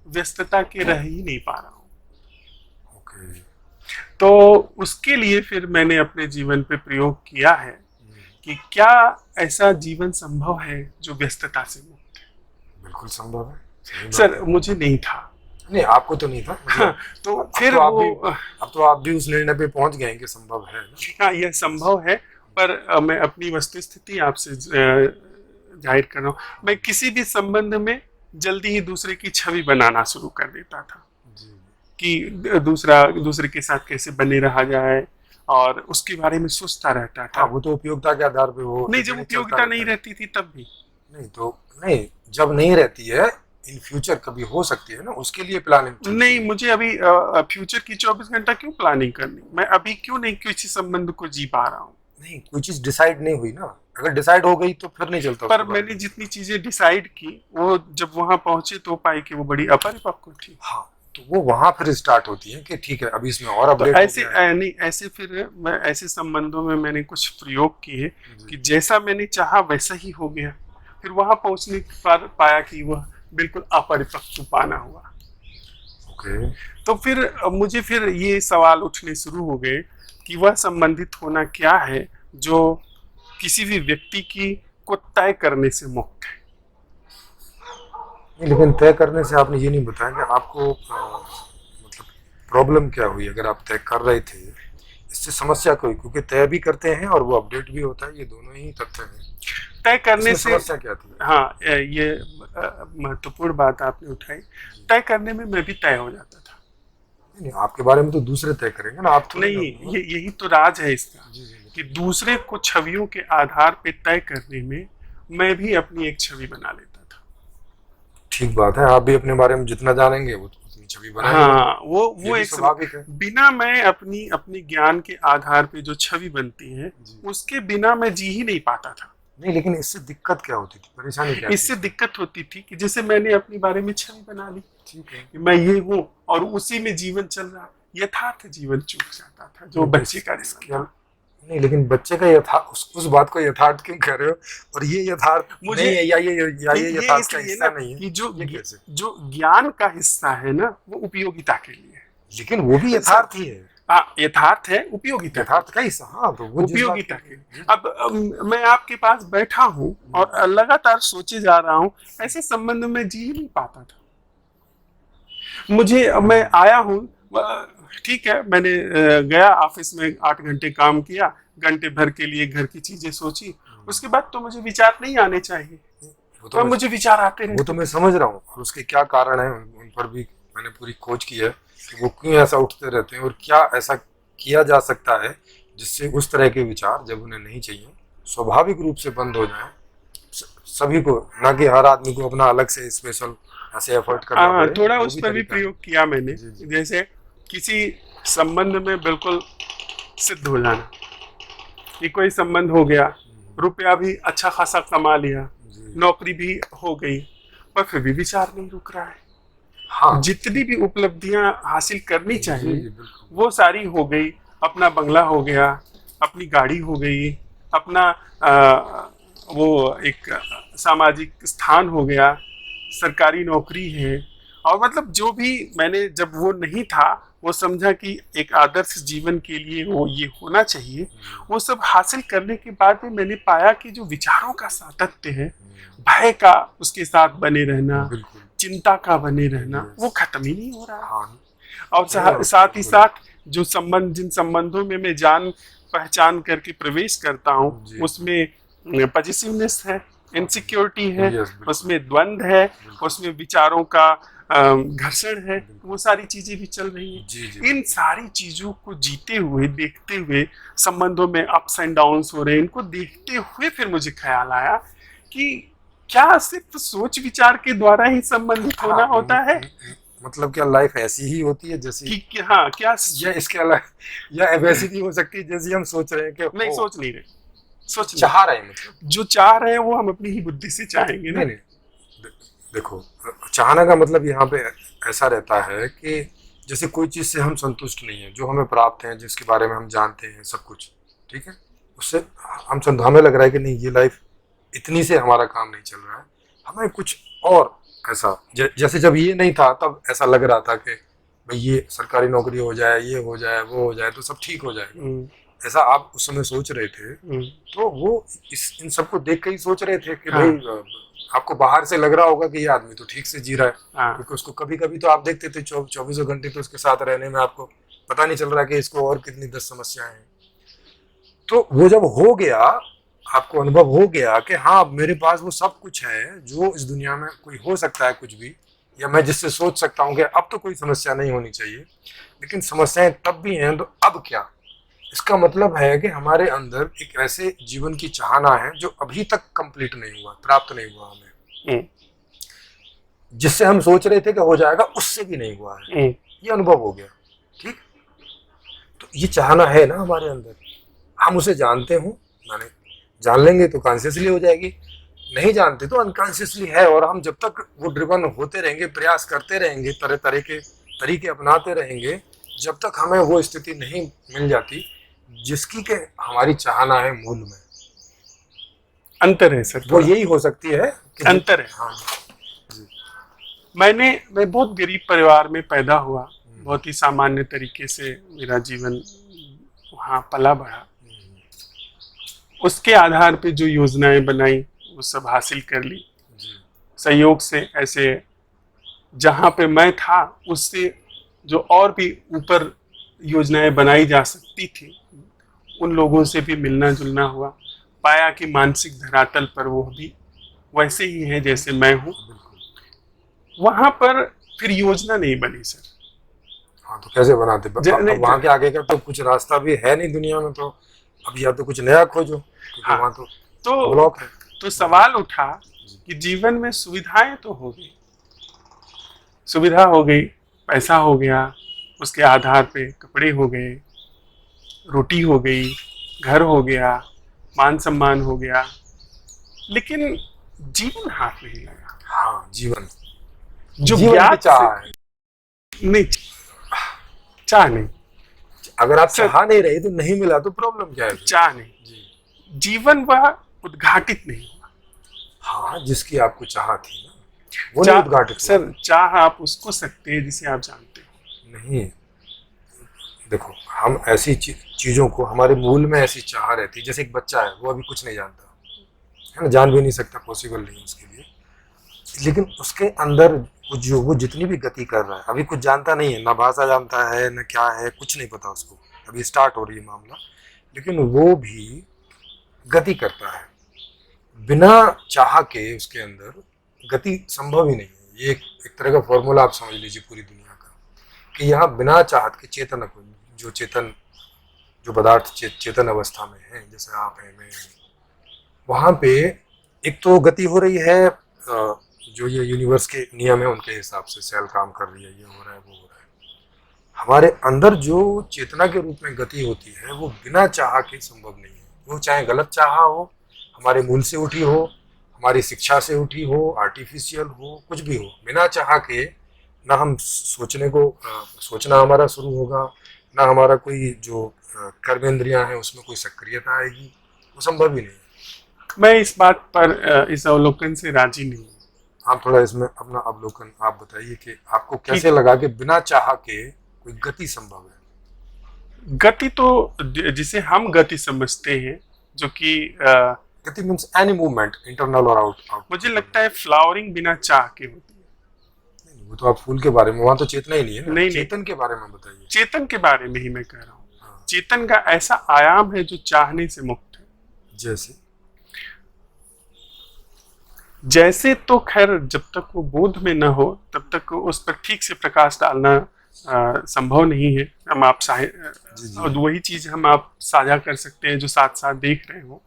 व्यस्तता के रह ही नहीं पा रहा हूँ। ओके। तो उसके लिए फिर मैंने अपने जीवन पे प्रयोग किया है कि क्या ऐसा जीवन संभव है जो व्यस्तता से मुक्त है। बिल्कुल संभव है, सही बात सर है। मुझे नहीं था। नहीं, आपको तो नहीं था, हाँ, मतलब तो अब फिर तो आप वो भी अब तो आप भी उस निर्णय पे पहुंच गए हैं कि संभव है ना। हाँ, यह संभव है, पर मैं अपनी वस्तुस्थिति आपसे जाहिर कर रहा हूँ। मैं किसी भी संबंध में जल्दी ही दूसरे की छवि बनाना शुरू कर देता था जी कि दूसरे के साथ कैसे बने रहा जाए, और उसके बारे में सोचता रहता हाँ, था। वो तो उपयोगिता के आधार पे वो नहीं, जब गणित चलता उपयोगिता नहीं रहता है। रहती थी तब भी। नहीं तो नहीं, जब नहीं रहती है, इन फ्यूचर कभी हो सकती है ना, उसके लिए प्लानिंग चलती नहीं, है। मुझे अभी फ्यूचर की 24 घंटा क्यों प्लानिंग करनी, मैं अभी क्यों नहीं किसी संबंध को जी पा रहा हूँ। नहीं, कोई चीज डिसाइड नहीं हुई ना, अगर डिसाइड हो गई तो फिर नहीं चलता पर उसके बारे मैंने में। जितनी चीजें डिसाइड की वो जब वहां पहुंचे तो पाई कि वो बड़ी अपरिपक्व थी। हाँ, तो वो वहां फिर स्टार्ट होती है कि ठीक है अभी इसमें और तो अपडेट हो ऐसे गया है। नहीं, ऐसे फिर मैं ऐसे संबंधों में मैंने कुछ प्रयोग किए कि जी जैसा मैंने चाहा वैसा ही हो गया। फिर वहां पहुंचने पर पाया कि वह बिल्कुल अपरिपक्व पाना हुआ। ओके। तो फिर मुझे फिर ये सवाल उठने शुरू हो गए कि वह संबंधित होना क्या है जो किसी भी व्यक्ति की को तय करने से मुक्त है। नहीं, लेकिन तय करने से आपने ये नहीं बताया कि आपको मतलब प्रॉब्लम क्या हुई अगर आप तय कर रहे थे, इससे समस्या कोई, क्योंकि तय भी करते हैं और वो अपडेट भी होता है, ये दोनों ही तथ्य हैं। तय करने इसमें से, समस्या क्या थी? हाँ, ये महत्वपूर्ण बात आपने उठाई। तय करने में मैं भी तय हो जाता था। नहीं, आपके बारे में तो दूसरे तय करेंगे ना, आप थोड़ी नहीं, ना। यही तो राज है इसका, जी जी कि दूसरे को छवियों के आधार पे तय करने में मैं भी अपनी एक छवि बना लेता था। ठीक बात है, आप भी अपने बारे में जितना जानेंगे वो उतनी छवि बनाएंगे, हाँ, ये वो भी एक स्वाभाविक है। बिना मैं अपनी अपनी ज्ञान के आधार पे जो छवि बनती है, जी। उसके बिना मैं जी ही नहीं पाता था। नहीं, लेकिन इससे दिक्कत क्या होती थी, परेशानी क्या थी इससे इसमें? दिक्कत होती थी कि जैसे मैंने अपने बारे में छवि बना ली ठीक है। कि मैं ये हूँ और उसी में जीवन चल रहा, यथार्थ जीवन चूक जाता था जो नहीं, बच्चे का जीवन क्या, था। नहीं लेकिन बच्चे का यथार्थ, उस बात को यथार्थ क्यों कह रहे हो, और ये यथार्थ मुझे नहीं है, या ये ये यथार्थ का इसलिए हिस्सा ना नहीं है, कि ये कैसे? जो ज्ञान का हिस्सा है ना, वो उपयोगिता के लिए है। लेकिन वो भी यथार्थ ही है, हाँ, यथार्थ है उपयोगिता के यथार्थ का हिस्सा, हाँ तो वो लिए, जिस बात उपयोगिता के की। लिए। जी। अब मैं आपके पास बैठा हूँ और लगातार सोचे जा रहा हूँ, ऐसे संबंध में जी ही नहीं पाता था। मुझे, मैं आया हूँ, ठीक है, मैंने गया ऑफिस में 8 घंटे काम किया, घंटे भर के लिए घर की चीजें सोची, उसके बाद तो मुझे विचार नहीं आने चाहिए, वो तो पर मैं मुझे विचार आते वो तो रहते मैं थे। समझ रहा हूँ, और उसके क्या कारण है उन पर भी मैंने पूरी खोज की है कि वो क्यों ऐसा उठते रहते हैं, और क्या ऐसा किया जा सकता है जिससे उस तरह के विचार जब उन्हें नहीं चाहिए स्वाभाविक रूप से बंद हो जाए। सभी को, ना कि हर आदमी को अपना अलग से स्पेशल ऐसे एफर्ट करना हाँ, पड़े, थोड़ा वो उस भी पर भी तरीका है। प्रयोग किया मैंने। जी जी जैसे किसी संबंध में बिल्कुल सिद्ध हो जाना, कि कोई संबंध हो गया, रुपया भी अच्छा खासा कमा लिया, जी। नौकरी भी हो गई, पर फिर भी विचार नहीं रुक रहा है। हाँ जितनी भी उपलब्धियां हासिल करनी जी चाहिए जी बिल्कुल। वो सारी हो गई, अपना बंगला हो गया, अपनी गाड़ी हो गई, अपना वो एक सामाजिक स्थान हो गया, सरकारी नौकरी है, और मतलब जो भी मैंने, जब वो नहीं था, वो समझा कि एक आदर्श जीवन के लिए वो ये होना चाहिए, वो सब हासिल करने के बाद भी मैंने पाया कि जो विचारों का सातत्य है, भय का उसके साथ बने रहना, बिल्कुल। चिंता का बने रहना, यस। वो खत्म ही नहीं हो रहा। हाँ। और नहीं, साथ ही बोलिए। साथ जो संबंध, जिन संबंधों में मैं जान पहचान करके प्रवेश करता हूँ, जी। उसमें पॉजिटिवनेस है, इनसिक्योरिटी है, यस बिल्कुल। उसमें द्वंद्व है, उसमें विचारों का घर्षण है, वो सारी चीजें भी चल रही हैं। जी जी इन सारी चीजों को जीते हुए, देखते हुए, संबंधों में अप्स एंड डाउन्स हो रहे हैं, इनको देखते हुए फिर मुझे ख्याल आया कि क्या सिर्फ सोच विचार के द्वारा ही संबंधित होना हाँ, होता है, मतलब क्या लाइफ ऐसी ही होती है जैसी, कि हाँ, क्या या इसके अलावा, या वैसी भी हो सकती है जैसी हम सोच रहे हैं कि नहीं, हो, सोच नहीं रहे, सोच नहीं, चाह रहे हैं, मतलब जो चाह रहे हैं वो हम अपनी ही बुद्धि से चाहेंगे ना। नहीं नहीं, देखो, चाहना का मतलब यहाँ पे ऐसा रहता है कि जैसे कोई चीज़ से हम संतुष्ट नहीं है, जो हमें प्राप्त है, जिसके बारे में हम जानते हैं सब कुछ, ठीक है, उससे हमें लग रहा है कि नहीं, ये लाइफ इतनी से हमारा काम नहीं चल रहा है, हमें कुछ और ऐसा, जैसे जब ये नहीं था तब ऐसा लग रहा था कि भाई ये सरकारी नौकरी हो जाए, ये हो जाए, वो हो जाए तो सब ठीक हो जाएगा, ऐसा आप उस समय सोच रहे थे। तो वो इन सबको देख के ही सोच रहे थे कि हाँ। भाई, आपको बाहर से लग रहा होगा कि ये आदमी तो ठीक से जी रहा है, हाँ। क्योंकि उसको कभी कभी तो आप देखते थे 24 घंटे तो उसके साथ रहने में आपको पता नहीं चल रहा कि इसको और कितनी 10 समस्याएं हैं। तो वो जब हो गया, आपको अनुभव हो गया कि हाँ मेरे पास वो सब कुछ है जो इस दुनिया में कोई हो सकता है, कुछ भी, या मैं जिससे सोच सकता हूँ कि अब तो कोई समस्या नहीं होनी चाहिए, लेकिन समस्याएं तब भी हैं, तो अब क्या, इसका मतलब है कि हमारे अंदर एक ऐसे जीवन की चाहना है जो अभी तक कंप्लीट नहीं हुआ, प्राप्त नहीं हुआ हमें, जिससे हम सोच रहे थे कि हो जाएगा, उससे भी नहीं हुआ है, ये अनुभव हो गया। ठीक, तो ये चाहना है ना हमारे अंदर, हम उसे जानते हो, माने जान लेंगे तो कॉन्शियसली हो जाएगी, नहीं जानते तो अनकॉन्शियसली है, और हम जब तक वो ड्रिवन होते रहेंगे, प्रयास करते रहेंगे, तरह तरह के तरीके अपनाते रहेंगे, जब तक हमें वो स्थिति नहीं मिल जाती जिसकी के हमारी चाहना है मूल में। अंतर है सर, वो यही हो सकती है कि अंतर है। हाँ, मैं बहुत गरीब परिवार में पैदा हुआ, बहुत ही सामान्य तरीके से मेरा जीवन वहाँ पला बढ़ा, उसके आधार पे जो योजनाएं बनाई वो सब हासिल कर ली, संयोग से ऐसे जहाँ पे मैं था उससे जो और भी ऊपर योजनाएं बनाई जा सकती थी, उन लोगों से भी मिलना जुलना हुआ, पाया कि मानसिक धरातल पर वो भी वैसे ही है जैसे मैं हूँ। वहां पर फिर योजना नहीं बनी सर, हाँ, तो कैसे बनाते? नहीं, अब वहाँ के आगे का तो कुछ रास्ता भी है नहीं दुनिया में, तो अब या तो कुछ नया खोजो, क्योंकि हाँ, वहाँ तो तो ब्लॉक है। तो सवाल उठा कि जीवन में सुविधाएं तो हो गई, सुविधा हो गई, पैसा हो गया, उसके आधार पे कपड़े हो गए, रोटी हो गई, घर हो गया, मान सम्मान हो गया, लेकिन जीवन हाथ नहीं लगा। हाँ, जीवन जो जीवन की ज्ञात चाह से है। नहीं, चाह नहीं अगर आप सर, चाह नहीं रहे तो नहीं मिला तो प्रॉब्लम क्या है फिर? चाह नहीं, जी। जीवन वह उद्घाटित नहीं हुआ। हाँ, जिसकी आपको चाह थी ना, वो नहीं चाह उद्घाटित हुआ। सर, चाह आप उसको सकते हैं जिसे आप जानते हो। नहीं, देखो, हम ऐसी चीजों को, हमारे मूल में ऐसी चाह रहती है, जैसे एक बच्चा है, वो अभी कुछ नहीं जानता है ना, जान भी नहीं सकता, पॉसिबल नहीं है उसके लिए, लेकिन उसके अंदर जो वो जितनी भी गति कर रहा है, अभी कुछ जानता नहीं है, ना भाषा जानता है, ना क्या है, कुछ नहीं पता उसको, अभी स्टार्ट हो रही है मामला, लेकिन वो भी गति करता है। बिना चाह के उसके अंदर गति संभव ही नहीं है। ये एक तरह का फॉर्मूला आप समझ लीजिए पूरी दुनिया का, कि यहाँ बिना चाहत के चेतन, जो चेतन, जो पदार्थ चेतन अवस्था में है, जैसे आप हैं, मैं हूँ, वहाँ पे एक तो गति हो रही है, जो ये यूनिवर्स के नियम है उनके हिसाब से, सेल काम कर रही है, ये हो रहा है, वो हो रहा है। हमारे अंदर जो चेतना के रूप में गति होती है, वो बिना चाह के संभव नहीं है। वो चाहे गलत चाह हो, हमारे मूल से उठी हो, हमारी शिक्षा से उठी हो, आर्टिफिशियल हो, कुछ भी हो, बिना चाह के ना हम सोचने को, सोचना हमारा शुरू होगा, ना हमारा कोई जो कर्मेंद्रियां हैं उसमें कोई सक्रियता आएगी, वो संभव ही नहीं है। मैं इस बात पर, इस अवलोकन से राजी नहीं हूँ। आप थोड़ा इसमें अपना अवलोकन आप बताइए कि आपको कैसे लगा कि बिना चाह के कोई गति संभव है? गति तो जिसे हम गति समझते हैं, जो कि गति मीन्स एनी मूवमेंट, इंटरनल और आउट। मुझे लगता है फ्लावरिंग बिना चाह के होती है। वो तो आप फूल के बारे में, वहां तो चेतना ही नहीं है ना। नहीं, चेतन के बारे में बताइए। चेतन के बारे में ही मैं कह रहा हूँ। हाँ। चेतन का ऐसा आयाम है जो चाहने से मुक्त है। जैसे तो खैर, जब तक वो बोध में न हो तब तक उस पर ठीक से प्रकाश डालना संभव नहीं है। हम आप और वही चीज हम आप साझा कर सकते हैं जो साथ साथ देख रहे हो,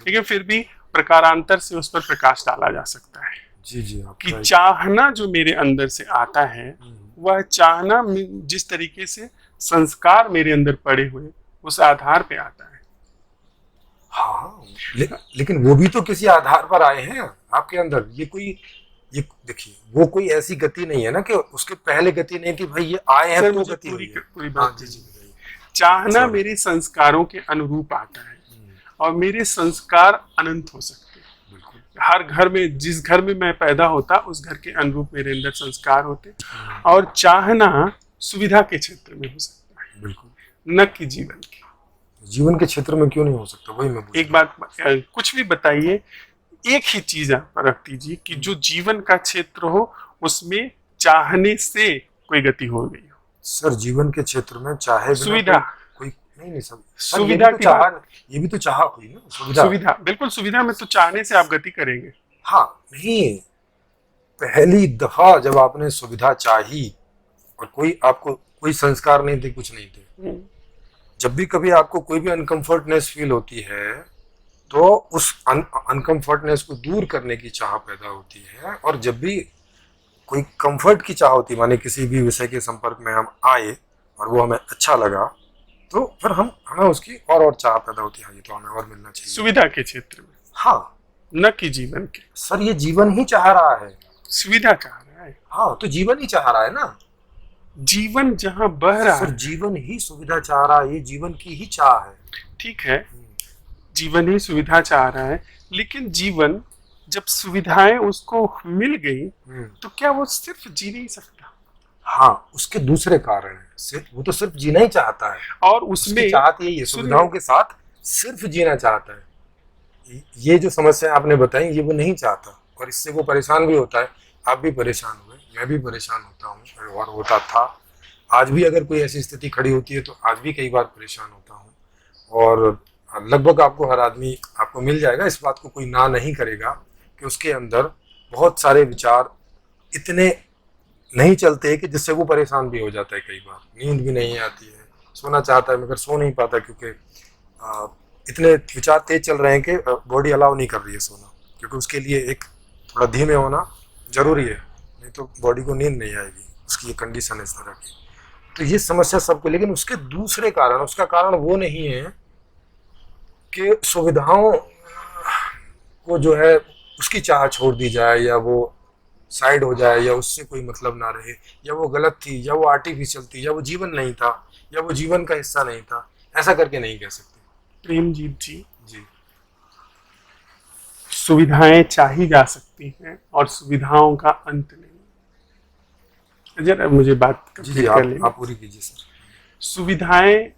लेकिन फिर भी प्रकारांतर से उस पर प्रकाश डाला जा सकता है। जी जी, कि चाहना जो मेरे अंदर से आता है, वह चाहना जिस तरीके से संस्कार मेरे अंदर पड़े हुए उस आधार पे आता है। हाँ, लेकिन वो भी तो किसी आधार पर आए हैं आपके अंदर। ये देखिए, वो कोई ऐसी गति नहीं है ना कि उसके पहले गति नहीं थी, भाई ये आए हैं तो गति हुई है। पूरी बात चाहना मेरे संस्कारों के अनुरूप आता है, और मेरे संस्कार अनंत हो सकते हैं। हर घर में, जिस घर में मैं पैदा होता, उस घर के अनुरूप मेरे अंदर संस्कार होते, और चाहना सुविधा के क्षेत्र में हो सकता है, बिल्कुल, न कि जीवन के। जीवन के क्षेत्र में क्यों नहीं हो सकता? वही मैं एक बात, कुछ भी बताइए, एक ही चीज आप रख दीजिए कि जो जीवन का क्षेत्र हो उसमें चाहने से कोई गति हो गई हो। सर, जीवन के क्षेत्र में चाहे सुविधा कोई नहीं सब सुविधा की ये भी तो चाह हुई ना। सुविधा बिल्कुल, सुविधा में तो चाहने से आप गति करेंगे। हाँ, नहीं, पहली दफा जब आपने सुविधा चाही और कोई आपको कोई संस्कार नहीं थे, कुछ नहीं थे, जब भी कभी आपको कोई भी अनकंफर्टनेस फील होती है, तो उस अनकंफर्टनेस को दूर करने की चाह पैदा होती है। और जब भी कोई कंफर्ट की चाह होती है, माने किसी भी विषय के संपर्क में हम आए और वो हमें अच्छा लगा, तो फिर हमें उसकी और चाह पैदा होती है, ये तो हमें और मिलना चाहिए। सुविधा के क्षेत्र में, हाँ, न कि जीवन के। सर, ये जीवन ही चाह रहा है, सुविधा चाह रहा है। हाँ, तो जीवन ही चाह रहा है ना। जीवन जहाँ बह रहा है, जीवन ही सुविधा चाह रहा है, ये जीवन की ही चाह है। ठीक है, जीवन ही सुविधा चाह रहा है, लेकिन जीवन जब सुविधाएं उसको मिल गई, तो क्या वो सिर्फ जी नहीं सकता? हाँ, उसके दूसरे कारण है। वो तो सिर्फ जीना ही चाहता है, और उसमें चाहती है ये सुविधाओं के साथ सिर्फ जीना चाहता है। ये जो समस्या आपने बताई, ये वो नहीं चाहता, और इससे वो परेशान भी होता है। आप भी परेशान हुए, मैं भी परेशान होता हूँ और होता था। आज भी अगर कोई ऐसी स्थिति खड़ी होती है तो आज भी कई बार परेशान होता हूँ। और लगभग आपको हर आदमी आपको मिल जाएगा, इस बात को कोई ना नहीं करेगा कि उसके अंदर बहुत सारे विचार इतने नहीं चलते कि जिससे वो परेशान भी हो जाता है। कई बार नींद भी नहीं आती है, सोना चाहता है मगर सो नहीं पाता, क्योंकि इतने विचार तेज चल रहे हैं कि बॉडी अलाउ नहीं कर रही है सोना, क्योंकि उसके लिए एक थोड़ा धीमे होना जरूरी है, नहीं तो बॉडी को नींद नहीं आएगी। उसकी ये कंडीशन है इस तरह की। तो ये समस्या सबको, लेकिन उसके दूसरे कारण, उसका कारण वो नहीं है कि सुविधाओं को जो है उसकी चाह छोड़ दी जाए, या वो साइड हो जाए, या उससे कोई मतलब ना रहे, या वो गलत थी, या वो आर्टिफिशियल थी, या वो जीवन नहीं था, या वो जीवन का हिस्सा नहीं था। ऐसा करके नहीं कह सकते। प्रेमजीत जी, जी सुविधाएं चाही जा सकती हैं और सुविधाओं का अंत नहीं। जरा मुझे बात जी जी, कंप्लीट कर लेंगे। आप पूरी कीजिए सर। सुविधाएं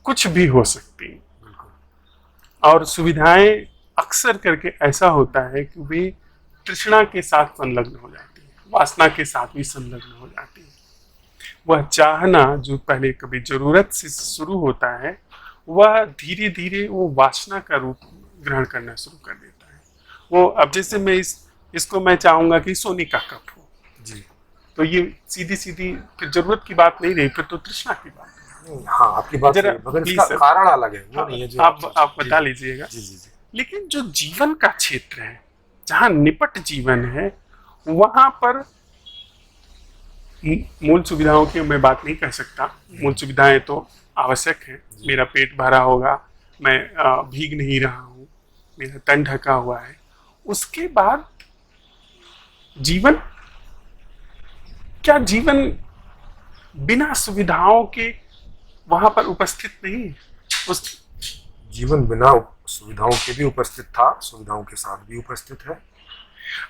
कुछ भी हो सकती हैं, बिल्कुल। और सुविधाएं अक्सर करके ऐसा होता है कि वे तृष्णा के साथ संलग्न हो जाती है, वासना के साथ भी संलग्न हो जाती है। वह चाहना जो पहले कभी जरूरत से शुरू होता है, वह धीरे धीरे वो वासना का रूप ग्रहण करना शुरू कर देता है। वो अब जैसे मैं इसको मैं चाहूंगा कि सोने का कप हो, जी तो ये सीधी सीधी फिर जरूरत की बात नहीं रही, फिर तो तृष्णा की बात है। हाँ, आपकी बात जरा सही है, मगर प्लीज इसका सर, कारण अलग है, वो नहीं है जो आप बता जी लीजिएगा। जी जी जी। लेकिन जो जीवन का क्षेत्र है, जहाँ निपट जीवन है, वहां पर मूल सुविधाओं की मैं बात नहीं कर सकता। मूल सुविधाएं तो आवश्यक हैं। मेरा पेट भरा होगा, मैं भीग नहीं रहा हूँ, मेरा तन ढका हुआ है, उसके बाद जीवन, क्या जीवन बिना सुविधाओं के वहां पर उपस्थित नहीं है? उस जीवन बिना सुविधाओं के भी उपस्थित था, सुविधाओं के साथ भी उपस्थित है,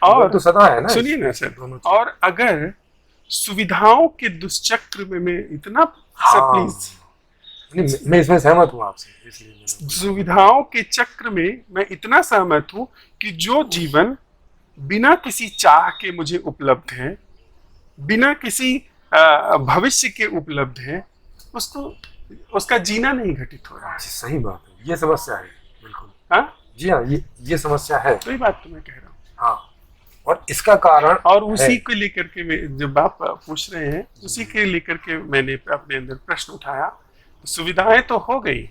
और तो सदा है ना। सुनिए ना सर, दोनों और अगर सुविधाओं के दुष्चक्र में मैं इतना सर हाँ, प्लीज, नहीं, मैं इसमें सहमत हूँ आपसे, इसलिए मैंने सुविधाओं के चक्र में मैं इतना सहमत हूं कि जो जीवन बिना किसी चाह के मुझे उपलब्ध है, बिना किसी भविष्य के उपलब्ध है, उसको उसका जीना नहीं घटित हो रहा है। जी, सही बात है, ये समस्या है बिल्कुल। हाँ, जी हाँ, ये समस्या है। तो ये बात तो मैं कह रहा हूँ। हाँ, और इसका कारण और उसी है। को लेकर के मैं, जब आप पूछ रहे हैं, उसी के लेकर के मैंने अपने अंदर प्रश्न उठाया। सुविधाएं तो हो गई,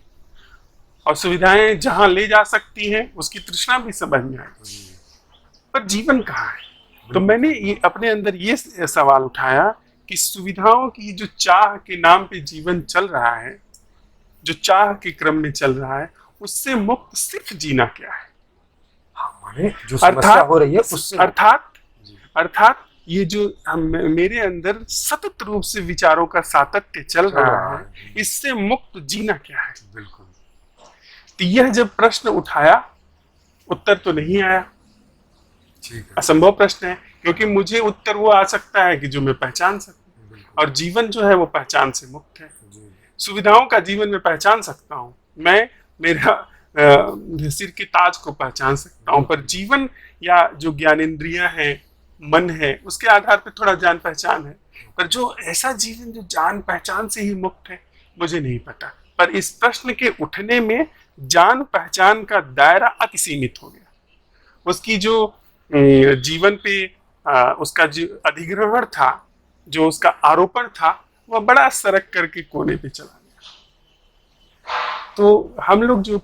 और सुविधाएं जहां ले जा सकती हैं उसकी तृष्णा भी समझ में आई, पर जीवन कहाँ है? तो मैंने ये अपने अंदर ये सवाल उठाया कि सुविधाओं की जो चाह के नाम पे जीवन चल रहा है, जो चाह के क्रम में चल रहा है, उससे मुक्त सिर्फ जीना क्या है? माने जो समस्या हो रही है उससे अर्थात ये जो मेरे अंदर सतत रूप से विचारों का सातत्य चल रहा है, इससे मुक्त जीना क्या है? बिल्कुल। तो यह जब प्रश्न उठाया, उत्तर तो नहीं आया। ठीक है, असंभव प्रश्न है, क्योंकि मुझे उत्तर वो आ सकता है कि जो मैं पहचान सकूं, और जीवन जो है वो पहचान से मुक्त है। सुविधाओं का जीवन में पहचान सकता हूँ, मैं मेरा सिर के ताज को पहचान सकता हूँ, पर जीवन या जो ज्ञानेंद्रियां हैं, मन है, उसके आधार पर थोड़ा जान पहचान है। पर जो ऐसा जीवन जो जान पहचान से ही मुक्त है, मुझे नहीं पता। पर इस प्रश्न के उठने में जान पहचान का दायरा अति सीमित हो गया। उसकी जो जीवन पे उसका जो अधिग्रहण था, जो उसका आरोपण था, वह बड़ा सरक करके कोने पे चला गया। तो हम लोग जो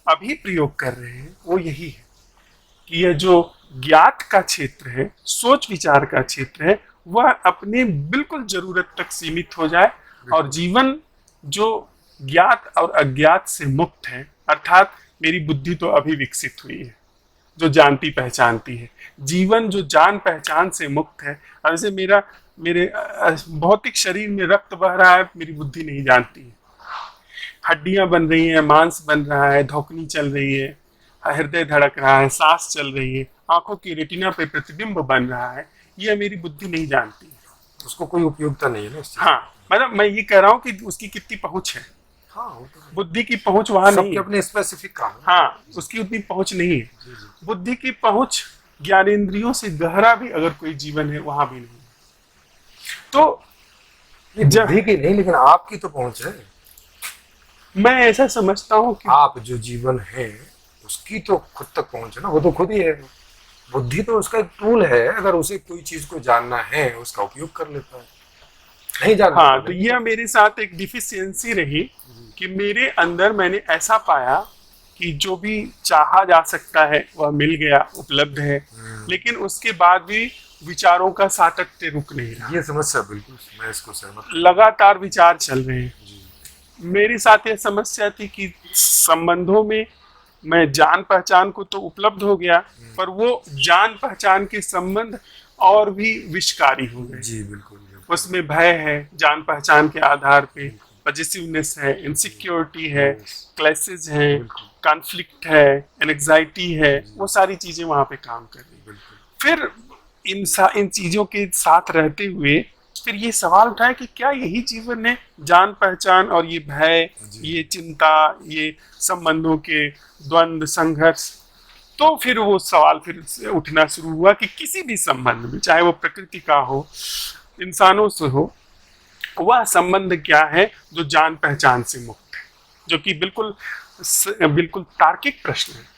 अभी प्रयोग कर रहे हैं वो यही है कि यह जो ज्ञात का क्षेत्र है, सोच विचार का क्षेत्र है, वह अपने बिल्कुल जरूरत तक सीमित हो जाए, और जीवन जो ज्ञात और अज्ञात से मुक्त है, अर्थात मेरी बुद्धि तो अभी विकसित हुई है, जो जानती पहचानती है, जीवन जो जान पहचान से मुक्त है। अब जैसे मेरे भौतिक शरीर में रक्त बह रहा है, मेरी बुद्धि नहीं जानती है, हड्डियां बन रही हैं, मांस बन रहा है, धौकनी चल रही है, हृदय धड़क रहा है, सांस चल रही है, आंखों की रेटिना पे प्रतिबिंब बन रहा है, यह मेरी बुद्धि नहीं जानती है। उसको कोई उपयोगिता नहीं है ना। हाँ, मतलब मैं ये कह रहा हूँ कि उसकी कितनी पहुंच है। हाँ, बुद्धि की पहुंच वहां नहीं है, अपने स्पेसिफिक काम है। हाँ, उसकी उतनी पहुंच नहीं है। बुद्धि की पहुंच ज्ञानेंद्रियों से गहरा भी अगर कोई जीवन है, वहां भी नहीं है। तो बुद्धि की नहीं, लेकिन आपकी तो पहुंच है। मैं ऐसा समझता हूँ कि आप जो जीवन है उसकी तो खुद तक पहुंच है ना, वो तो खुद ही है। बुद्धि तो उसका एक टूल है, अगर उसे कोई चीज को जानना है उसका उपयोग कर लेता है, नहीं जानना हाँ, तो तो नहीं यह करता। मेरे साथ एक डिफिशियंसी रही कि मेरे अंदर मैंने ऐसा पाया कि जो भी चाहा जा सकता है वह मिल गया, उपलब्ध है, लेकिन उसके बाद भी विचारों का सातत्य रुक नहीं रहा, ये समस्या बिल्कुल मैं इसको सहमत लगातार विचार चल रहे हैं। जी। मेरे साथ यह समस्या थी कि संबंधों में मैं जान पहचान को तो उपलब्ध हो गया, पर वो जान पहचान के संबंध और भी विषकारी हो गए। जी बिल्कुल बिल्कुल। उसमें भय है जान पहचान के आधार पे, पॉजिटिवनेस है, इनसिक्योरिटी है, यस क्लैसेस हैं, बिल्कुल कॉन्फ्लिक्ट है, एंग्जाइटी है, जी वो सारी चीजें वहां पे काम कर रही। बिल्कुल। फिर इन चीजों के साथ रहते हुए फिर ये सवाल उठाया कि क्या यही जीवन है, जान पहचान और ये भय, जी ये चिंता, ये संबंधों के द्वंद्व, संघर्ष। तो फिर वो सवाल फिर से उठना शुरू हुआ कि किसी भी संबंध में, चाहे वो प्रकृति का हो, इंसानों से हो, वह संबंध क्या है जो जान पहचान से मुक्त है, जो कि बिल्कुल तार्किक प्रश्न है।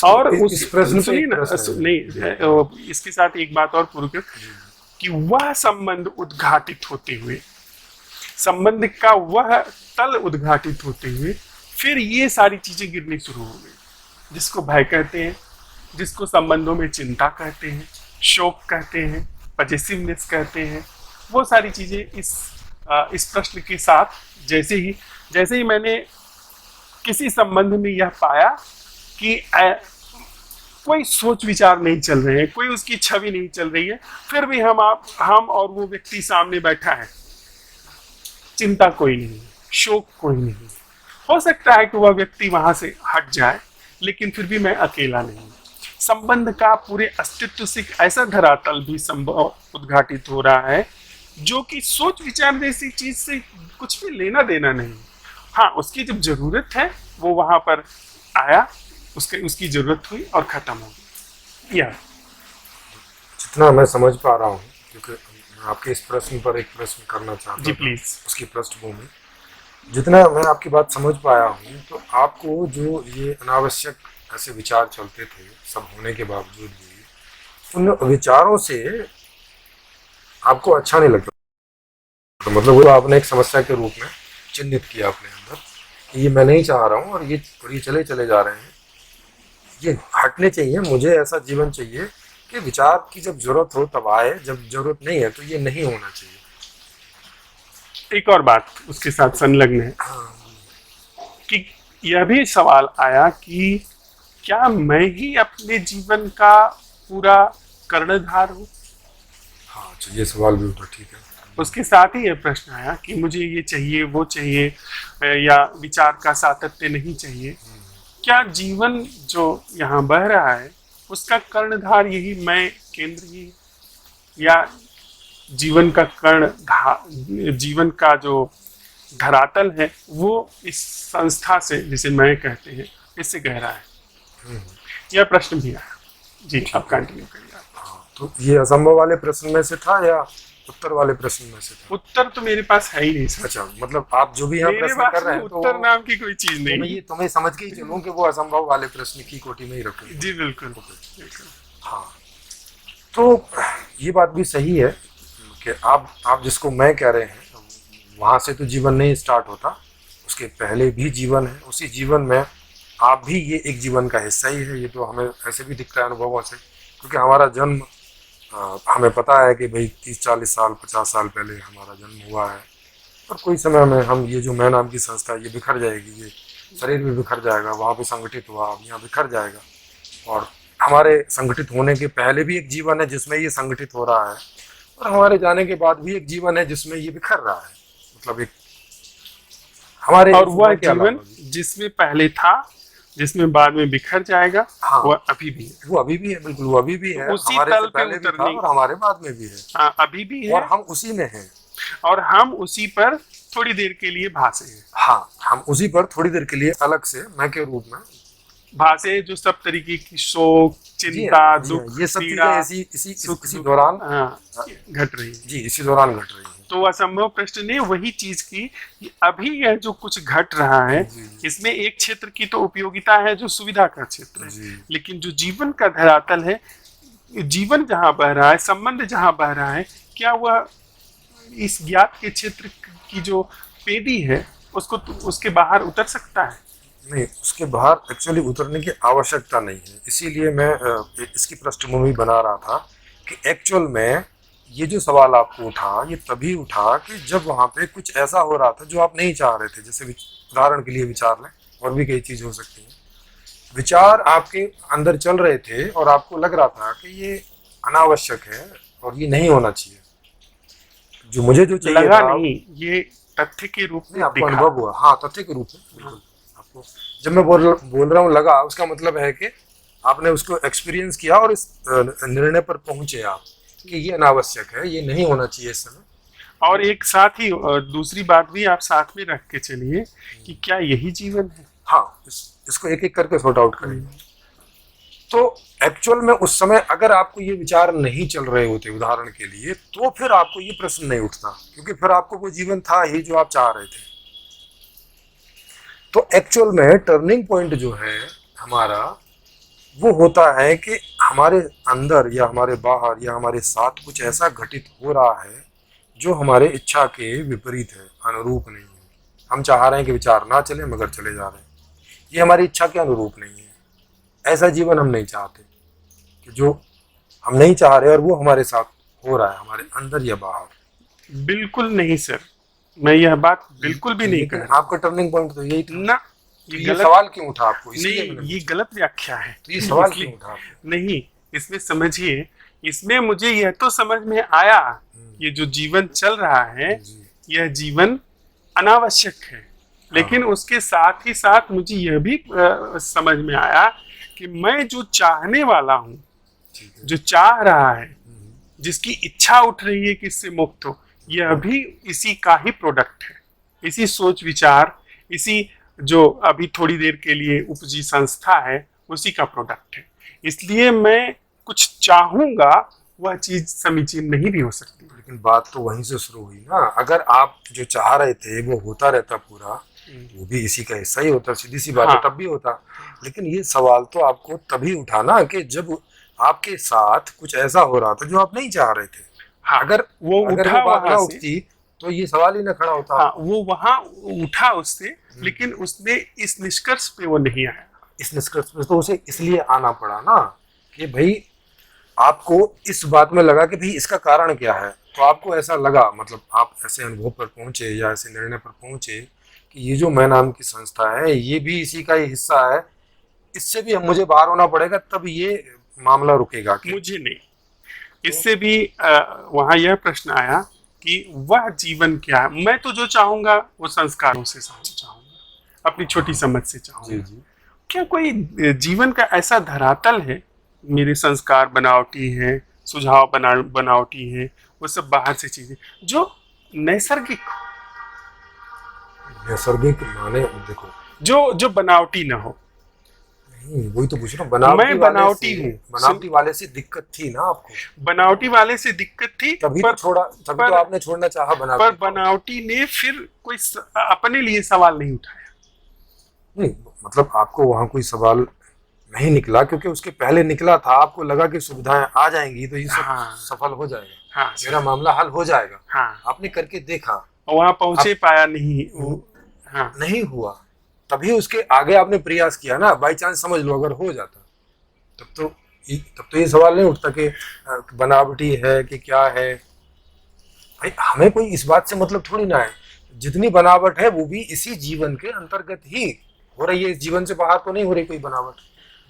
और इस प्रश्न पे सुनिए एक ना, प्रश्न है जी। नहीं, इसके साथ एक बात और पूरी कर जी कि वह संबंध उद्घाटित होते हुए, संबंध का वह तल उद्घाटित होते हुए फिर ये सारी चीजें गिरनी शुरू हो गई, जिसको भय कहते हैं, जिसको संबंधों में चिंता कहते हैं, शोक कहते हैं, पजेसिवनेस कहते हैं। वो सारी चीजें इस प्रश्न के साथ जैसे ही मैंने किसी संबंध में यह पाया कि कोई सोच विचार नहीं चल रहे हैं, कोई उसकी छवि नहीं चल रही है, फिर भी हम और वो व्यक्ति सामने बैठा है, चिंता कोई नहीं, शोक कोई नहीं। हो सकता है कि वह व्यक्ति वहां से हट जाए, लेकिन फिर भी मैं अकेला नहीं। संबंध का पूरे अस्तित्व से ऐसा धरातल भी संभव उद्घाटित हो रहा है जो कि सोच विचार जैसी चीज से कुछ भी लेना देना नहीं। हाँ, उसकी जब जरूरत है वो वहां पर आया, उसकी जरूरत हुई और खत्म हो गई। या जितना मैं समझ पा रहा हूँ, क्योंकि मैं आपके इस प्रश्न पर एक प्रश्न करना चाहता जी था, प्लीज। उसकी पृष्ठभूमि जितना मैं आपकी बात समझ पाया हूँ, तो आपको जो ये अनावश्यक ऐसे विचार चलते थे सब होने के बावजूद भी, उन विचारों से आपको अच्छा नहीं लगता, तो मतलब वो आपने एक समस्या के रूप में चिन्हित किया अपने अंदर कि ये मैं नहीं चाह रहा हूँ, और ये चले चले जा रहे हैं, ये हटने चाहिए, मुझे ऐसा जीवन चाहिए कि विचार की जब जरूरत हो तब आए, जब जरूरत नहीं है तो ये नहीं होना चाहिए। एक और बात उसके साथ संलग्न है हाँ कि यह भी सवाल आया कि क्या मैं ही अपने जीवन का पूरा कर्णधार हूँ। हाँ, अच्छा ये सवाल भी उठा, ठीक है। उसके साथ ही यह प्रश्न आया कि मुझे ये चाहिए, वो चाहिए, या विचार का सातत्य नहीं चाहिए। क्या जीवन जो यहाँ बह रहा है उसका कर्णधार यही मैं केंद्र ही है? या जीवन का जो धरातल है वो इस संस्था से, जिसे मैं कहते हैं, इससे गहरा है? यह प्रश्न भी आया। जी, आप कंटिन्यू करिए। हाँ, तो ये असंभव वाले प्रश्न में से था या उत्तर वाले प्रश्न में से था? उत्तर तो मेरे पास है ही नहीं सर। अच्छा, मतलब आप जो भी यहाँ मेरे प्रश्न पास कर रहे हैं उत्तर नाम की कोई चीज तो नहीं। मैं ये तुम्हें समझ के ही चलूँ कि वो असंभव वाले प्रश्न की कोटि में ही रखूँ। जी बिल्कुल। हाँ, तो ये बात भी सही है कि आप जिसको मैं कह रहे हैं वहाँ से तो जीवन नहीं स्टार्ट होता, उसके पहले भी जीवन है, उसी जीवन में आप भी ये एक जीवन का हिस्सा ही है। ये तो हमें ऐसे भी दिखता है अनुभवों से, क्योंकि हमारा जन्म हमें पता है कि भाई 30-40 साल 50 साल पहले हमारा जन्म हुआ है, और कोई समय में हम ये जो मैं नाम की संस्था ये बिखर जाएगी, ये शरीर भी बिखर जाएगा, वहाँ पे संगठित हुआ, अब यहाँ बिखर जाएगा। और हमारे संगठित होने के पहले भी एक जीवन है जिसमें ये संगठित हो रहा है, और हमारे जाने के बाद भी एक जीवन है जिसमें ये बिखर रहा है। मतलब एक हमारे और वह जीवन जिसमें पहले था, जिसमें बाद में बिखर जाएगा, हाँ, वह अभी भी है। वो अभी भी है, बिल्कुल वो अभी भी है, उसी हमारे तल से पे पहले भी था उतरने, और हमारे बाद में भी है। हाँ, अभी भी है, और हम उसी में हैं, और हम उसी पर थोड़ी देर के लिए भासे हैं। हाँ, हम उसी पर थोड़ी देर के लिए अलग से मैं के रूप में भाषे जो सब तरीके की शोक, जी चिंता, हाँ, जी हाँ, दुख, ये सब चीजें पीड़ा, ऐसी इसी सुख इसी दुख, दौरान हाँ, घट रही है। जी इसी दौरान घट रही है। तो असंभव प्रश्न ने वही चीज की कि अभी यह जो कुछ घट रहा है, जी इसमें एक क्षेत्र की तो उपयोगिता है जो सुविधा का क्षेत्र है, जी लेकिन जो जीवन का धरातल है, जीवन जहां बह रहा है, संबंध जहां बह रहा है, क्या वह इस ज्ञात के क्षेत्र की जो पेदी है उसको उसके बाहर उतर सकता है? नहीं, उसके बाहर एक्चुअली उतरने की आवश्यकता नहीं है। इसीलिए मैं इसकी पृष्ठभूमि बना रहा था कि एक्चुअल में ये जो सवाल आपको उठा, ये तभी उठा कि जब वहाँ पे कुछ ऐसा हो रहा था जो आप नहीं चाह रहे थे। जैसे उदाहरण के लिए विचार लें, और भी कई चीज़ हो सकती हैं। विचार आपके अंदर चल रहे थे और आपको लग रहा था कि ये अनावश्यक है और ये नहीं होना चाहिए। जो मुझे जो चाहिए लगा था, नहीं, ये तथ्य के रूप नहीं में आपको दिखा। अनुभव हुआ, हाँ तथ्य के रूप में बिल्कुल। आपको जब मैं बोल रहा हूँ लगा, उसका मतलब है कि आपने उसको एक्सपीरियंस किया और इस निर्णय पर पहुंचे आप कि ये अनावश्यक है, ये नहीं होना चाहिए इस समय। और एक साथ ही दूसरी बात भी आप साथ में रख के चलिए कि क्या यही जीवन है? हाँ, इसको एक एक करके सॉर्ट आउट करेंगे। तो एक्चुअल में उस समय अगर आपको ये विचार नहीं चल रहे होते, उदाहरण के लिए, तो फिर आपको ये प्रश्न नहीं उठता, क्योंकि फिर आपको वो जीवन था ही जो आप चाह रहे थे। तो एक्चुअल में टर्निंग पॉइंट जो है हमारा, वो होता है कि हमारे अंदर या हमारे बाहर या हमारे साथ कुछ ऐसा घटित हो रहा है जो हमारे इच्छा के विपरीत है, अनुरूप नहीं है। हम चाह रहे हैं कि विचार ना चले, मगर चले जा रहे हैं। ये हमारी इच्छा के अनुरूप नहीं है। ऐसा जीवन हम नहीं चाहते कि जो हम नहीं चाह रहे और वो हमारे साथ हो रहा है, हमारे अंदर या बाहर। बिल्कुल नहीं सर, मैं यह बात बिल्कुल भी नहीं लेकिन कर रहा आपका टर्निंग पॉइंट तो यही था ना। तो ये ये गलत सवाल क्यों उठा आपको? इसलिए नहीं, मैंने ये गलत व्याख्या है। तो ये सवाल इसलिए क्यों उठा आपको? नहीं, इसमें समझिए, इसमें मुझे यह तो समझ में आया, ये जो जीवन चल रहा है, जी यह जीवन अनावश्यक है, लेकिन हाँ, उसके साथ ही साथ मुझे यह भी समझ में आया कि मैं जो चाहने वाला हूँ, ठीक है। जो चाह रहा है, जिसकी इच्छा उठ रही है कि इससे मुक्त हो, यह भी इसी का ही प्रोडक्ट है, इसी सोच विचार, इसी जो अभी थोड़ी देर के लिए उपजी संस्था है, उसी का प्रोडक्ट है। इसलिए मैं कुछ चाहूंगा, वह चीज समीचीन नहीं भी हो सकती। लेकिन बात तो वहीं से शुरू हुई ना। अगर आप जो चाह रहे थे वो होता रहता पूरा, वो भी इसी का हिस्सा ही होता, सीधी सी बात है, हाँ। तब भी होता। लेकिन ये सवाल तो आपको तभी उठाना कि जब आपके साथ कुछ ऐसा हो रहा था जो आप नहीं चाह रहे थे। हाँ, अगर वो अगर उठा वो बात ना वहां से। उठती तो ये सवाल ही ना खड़ा होता। हाँ, वो वहां उठा उससे, लेकिन उसने इस निष्कर्ष पे वो नहीं आया। इस निष्कर्ष में तो उसे इसलिए आना पड़ा ना कि भाई आपको इस बात में लगा कि भाई इसका कारण क्या है। तो आपको ऐसा लगा, मतलब आप ऐसे अनुभव पर पहुंचे या ऐसे निर्णय पर पहुंचे कि ये जो मैं नाम की संस्था है, ये भी इसी का ही हिस्सा है, इससे भी मुझे बाहर होना पड़ेगा, तब ये मामला रुकेगा। कि मुझे नहीं, इससे भी वहां यह प्रश्न आया कि वह जीवन क्या है। मैं तो जो चाहूंगा वो संस्कारों से चाहूंगा, अपनी छोटी समझ से जी चाहूंगा। जी क्या कोई जीवन का ऐसा धरातल है, मेरे संस्कार बनावटी है, सुझाव बनावटी है, वो सब बाहर से चीजें जो नैसर्गिक, नैसर्गिक माने देखो, जो बनावटी ना हो। नहीं वही तो पूछ रहा हूँ। बनावटी मैं वाले बनावटी से, हूँ, बनावटी वाले से दिक्कत थी ना आपको, बनावटी वाले से दिक्कत थी, तभी पर तो छोड़ा, तभी तो पर आपने छोड़ना चाहा पर बनावटी। बनावटी ने फिर कोई अपने लिए सवाल नहीं उठाया। नहीं मतलब आपको वहां कोई सवाल नहीं निकला, क्योंकि उसके पहले निकला था। आपको लगा कि सुविधाएं आ जाएंगी तो ये सब हाँ। सफल हो जाएगा, हाँ मेरा मामला हल हो जाएगा। हाँ, आपने करके देखा, वहां पहुंचे, पाया नहीं वो। हाँ, नहीं हुआ, तभी उसके आगे आपने प्रयास किया ना। बाई चांस समझ लो अगर हो जाता, तब तो ये सवाल नहीं उठता कि बनावटी है कि क्या है। भाई हमें कोई इस बात से मतलब थोड़ी ना है। जितनी बनावट है वो भी इसी जीवन के अंतर्गत ही हो रही है, इस जीवन से बाहर तो नहीं हो रही कोई बनावट।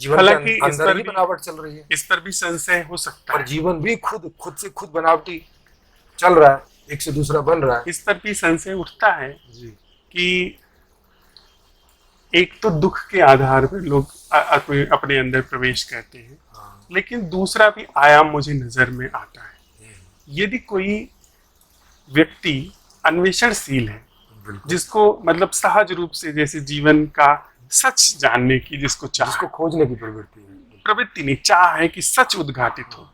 जीवन के हालांकि इस अंदर पर ही भी बनावट चल रही है, इस पर भी संशय हो सकता और है। जीवन भी खुद से खुद बनावटी चल रहा है, एक से दूसरा बन रहा है। इस पर भी संशय उठता है जी कि एक तो दुख के आधार पर लोग अपने अंदर प्रवेश करते हैं, हाँ, लेकिन दूसरा भी आयाम मुझे नजर में आता है। यदि कोई व्यक्ति अन्वेषणशील है, बिल्कुल जिसको मतलब सहज रूप से, जैसे जीवन का सच जानने की जिसको चाह, जिसको खोजने की प्रवृत्ति है, प्रवृत्ति नहीं, चाह है कि सच उद्घाटित हो,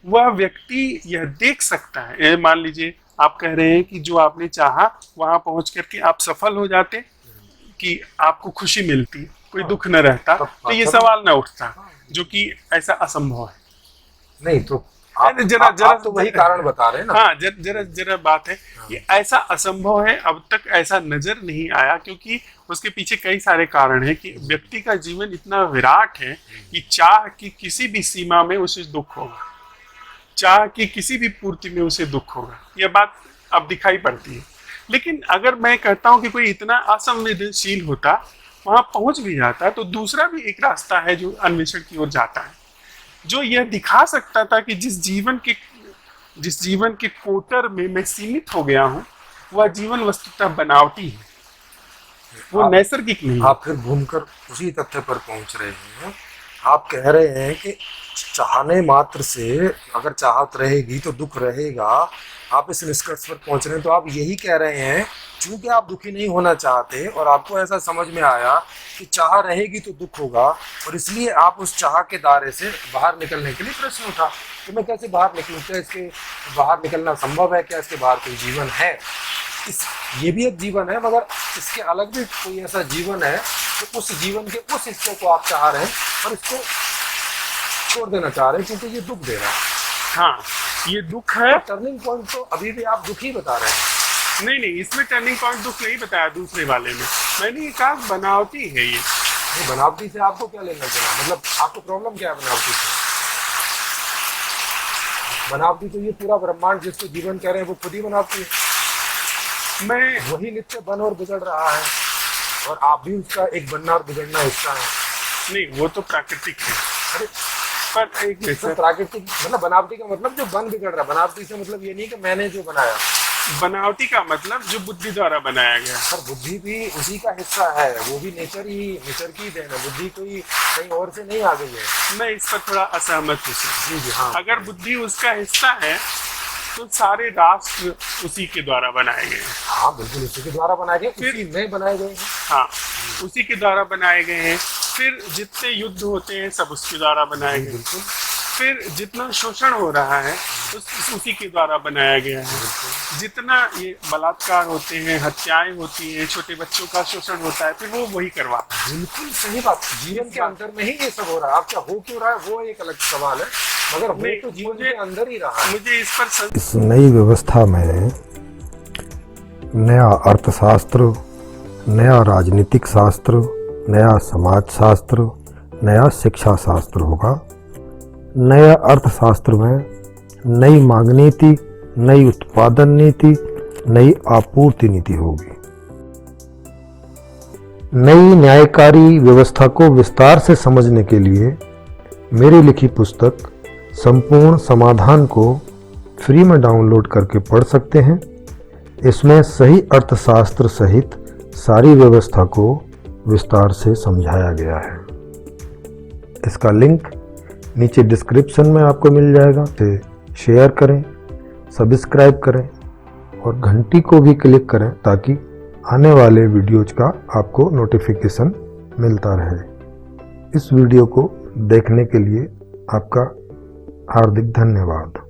वह व्यक्ति यह देख सकता है। मान लीजिए आप कह रहे हैं कि जो आपने चाहा वहां पहुंच करके आप सफल हो जाते, कि आपको खुशी मिलती, कोई दुख न रहता, तो ये सवाल न उठता, जो कि ऐसा असंभव है। नहीं तो आप तो वही कारण बता रहे हैं ना। हाँ, जरा बात है कि ऐसा असंभव है, अब तक ऐसा नजर नहीं आया, क्योंकि उसके पीछे कई सारे कारण हैं कि व्यक्ति का जीवन इतना विराट है कि चाह की किसी भी सीमा में उसे दुख होगा, चाह की किसी भी पूर्ति में उसे दुख होगा, यह बात अब दिखाई पड़ती है। लेकिन अगर मैं कहता हूं कि कोई इतना असंवेदनशील होता, वहां पहुंच भी जाता, तो दूसरा भी एक रास्ता है जो अन्वेषण की ओर जाता है, जो यह दिखा सकता था कि जिस जीवन के कोटर में मैं सीमित हो गया हूं, वह जीवन वस्तुतः बनावटी है, वो नैसर्गिक नहीं। आप फिर घूमकर उसी तथ्य पर पहुंच रहे हैं। आप कह रहे हैं कि चाहने मात्र से अगर चाहत रहेगी तो दुख रहेगा, आप इस निष्कर्ष पर पहुंच रहे हैं। तो आप यही कह रहे हैं क्योंकि आप दुखी नहीं होना चाहते और आपको ऐसा समझ में आया कि चाह रहेगी तो दुख होगा, और इसलिए आप उस चाह के दायरे से बाहर निकलने के लिए प्रश्न उठा कि मैं कैसे बाहर निकलूं, क्या इसके बाहर निकलना संभव है, क्या इसके बाहर कोई जीवन है। ये भी एक जीवन है, मगर इसके अलग भी कोई ऐसा जीवन है, तो उस जीवन के उस हिस्से को आप चाह रहे हैं और इसको छोड़ देना चाह रहे हैं क्योंकि ये दुख दे रहा है। हाँ, ये दुख है। टर्निंग पॉइंट तो अभी भी आप दुख ही बता रहे हैं। नहीं, इसमें टर्निंग पॉइंट दुख नहीं बताया, दूसरे वाले में मैंने ये कहा बनावटी है। ये बनावटी से आपको क्या लेना देना, मतलब आपको प्रॉब्लम क्या है बनावटी से? बनावटी तो ये पूरा ब्रह्मांड जिसको जीवन कह रहे हैं वो खुद ही बनावटी है। मैं वही नित्य बन और बिगड़ रहा है, और आप भी उसका एक बनना और बिगड़ना हिस्सा है। नहीं, वो तो प्राकृतिक है। अरे पर एक तो प्राकृतिक मतलब बनावटी का मतलब जो बन बिगड़ रहा है। बनावटी से मतलब ये नहीं कि मैंने जो बनाया, बनावटी का मतलब जो बुद्धि द्वारा बनाया गया। पर बुद्धि भी उसी का हिस्सा है, वो भी नेचर की देन है। बुद्धि कोई कहीं और से नहीं आ गई है। मैं इस पर थोड़ा असहमत हूँ। जी हाँ, अगर बुद्धि उसका हिस्सा है तो सारे राष्ट्र उसी के द्वारा बनाए गए हैं। हाँ बिल्कुल, उसी के द्वारा बनाए गए, उसी में बनाए गए हैं। हाँ, उसी के द्वारा बनाए गए हैं। फिर जितने युद्ध होते हैं सब उसके द्वारा बनाए गए। बिल्कुल। फिर जितना शोषण हो रहा है उसी के द्वारा बनाया गया है। जितना ये बलात्कार होते हैं, हत्याएं होती हैं, छोटे बच्चों का शोषण होता है, फिर वो वही करवाता है। बिल्कुल सही बात। जीवन के अंदर में ही ये सब हो रहा है। आपका हो क्यों रहा है वो एक अलग सवाल है, मगर वो तो जीवन के अंदर ही रहा है। मुझे इस पर इस नई व्यवस्था में नया अर्थशास्त्र, नया राजनीतिक शास्त्र, नया समाज शास्त्र, नया शिक्षा शास्त्र होगा। नया अर्थशास्त्र में नई मांग नीति, नई उत्पादन नीति, नई आपूर्ति नीति होगी। नई न्यायकारी व्यवस्था को विस्तार से समझने के लिए मेरी लिखी पुस्तक संपूर्ण समाधान को फ्री में डाउनलोड करके पढ़ सकते हैं। इसमें सही अर्थशास्त्र सहित सारी व्यवस्था को विस्तार से समझाया गया है। इसका लिंक नीचे डिस्क्रिप्शन में आपको मिल जाएगा। इसे शेयर करें, सब्सक्राइब करें और घंटी को भी क्लिक करें ताकि आने वाले वीडियोज का आपको नोटिफिकेशन मिलता रहे। इस वीडियो को देखने के लिए आपका हार्दिक धन्यवाद।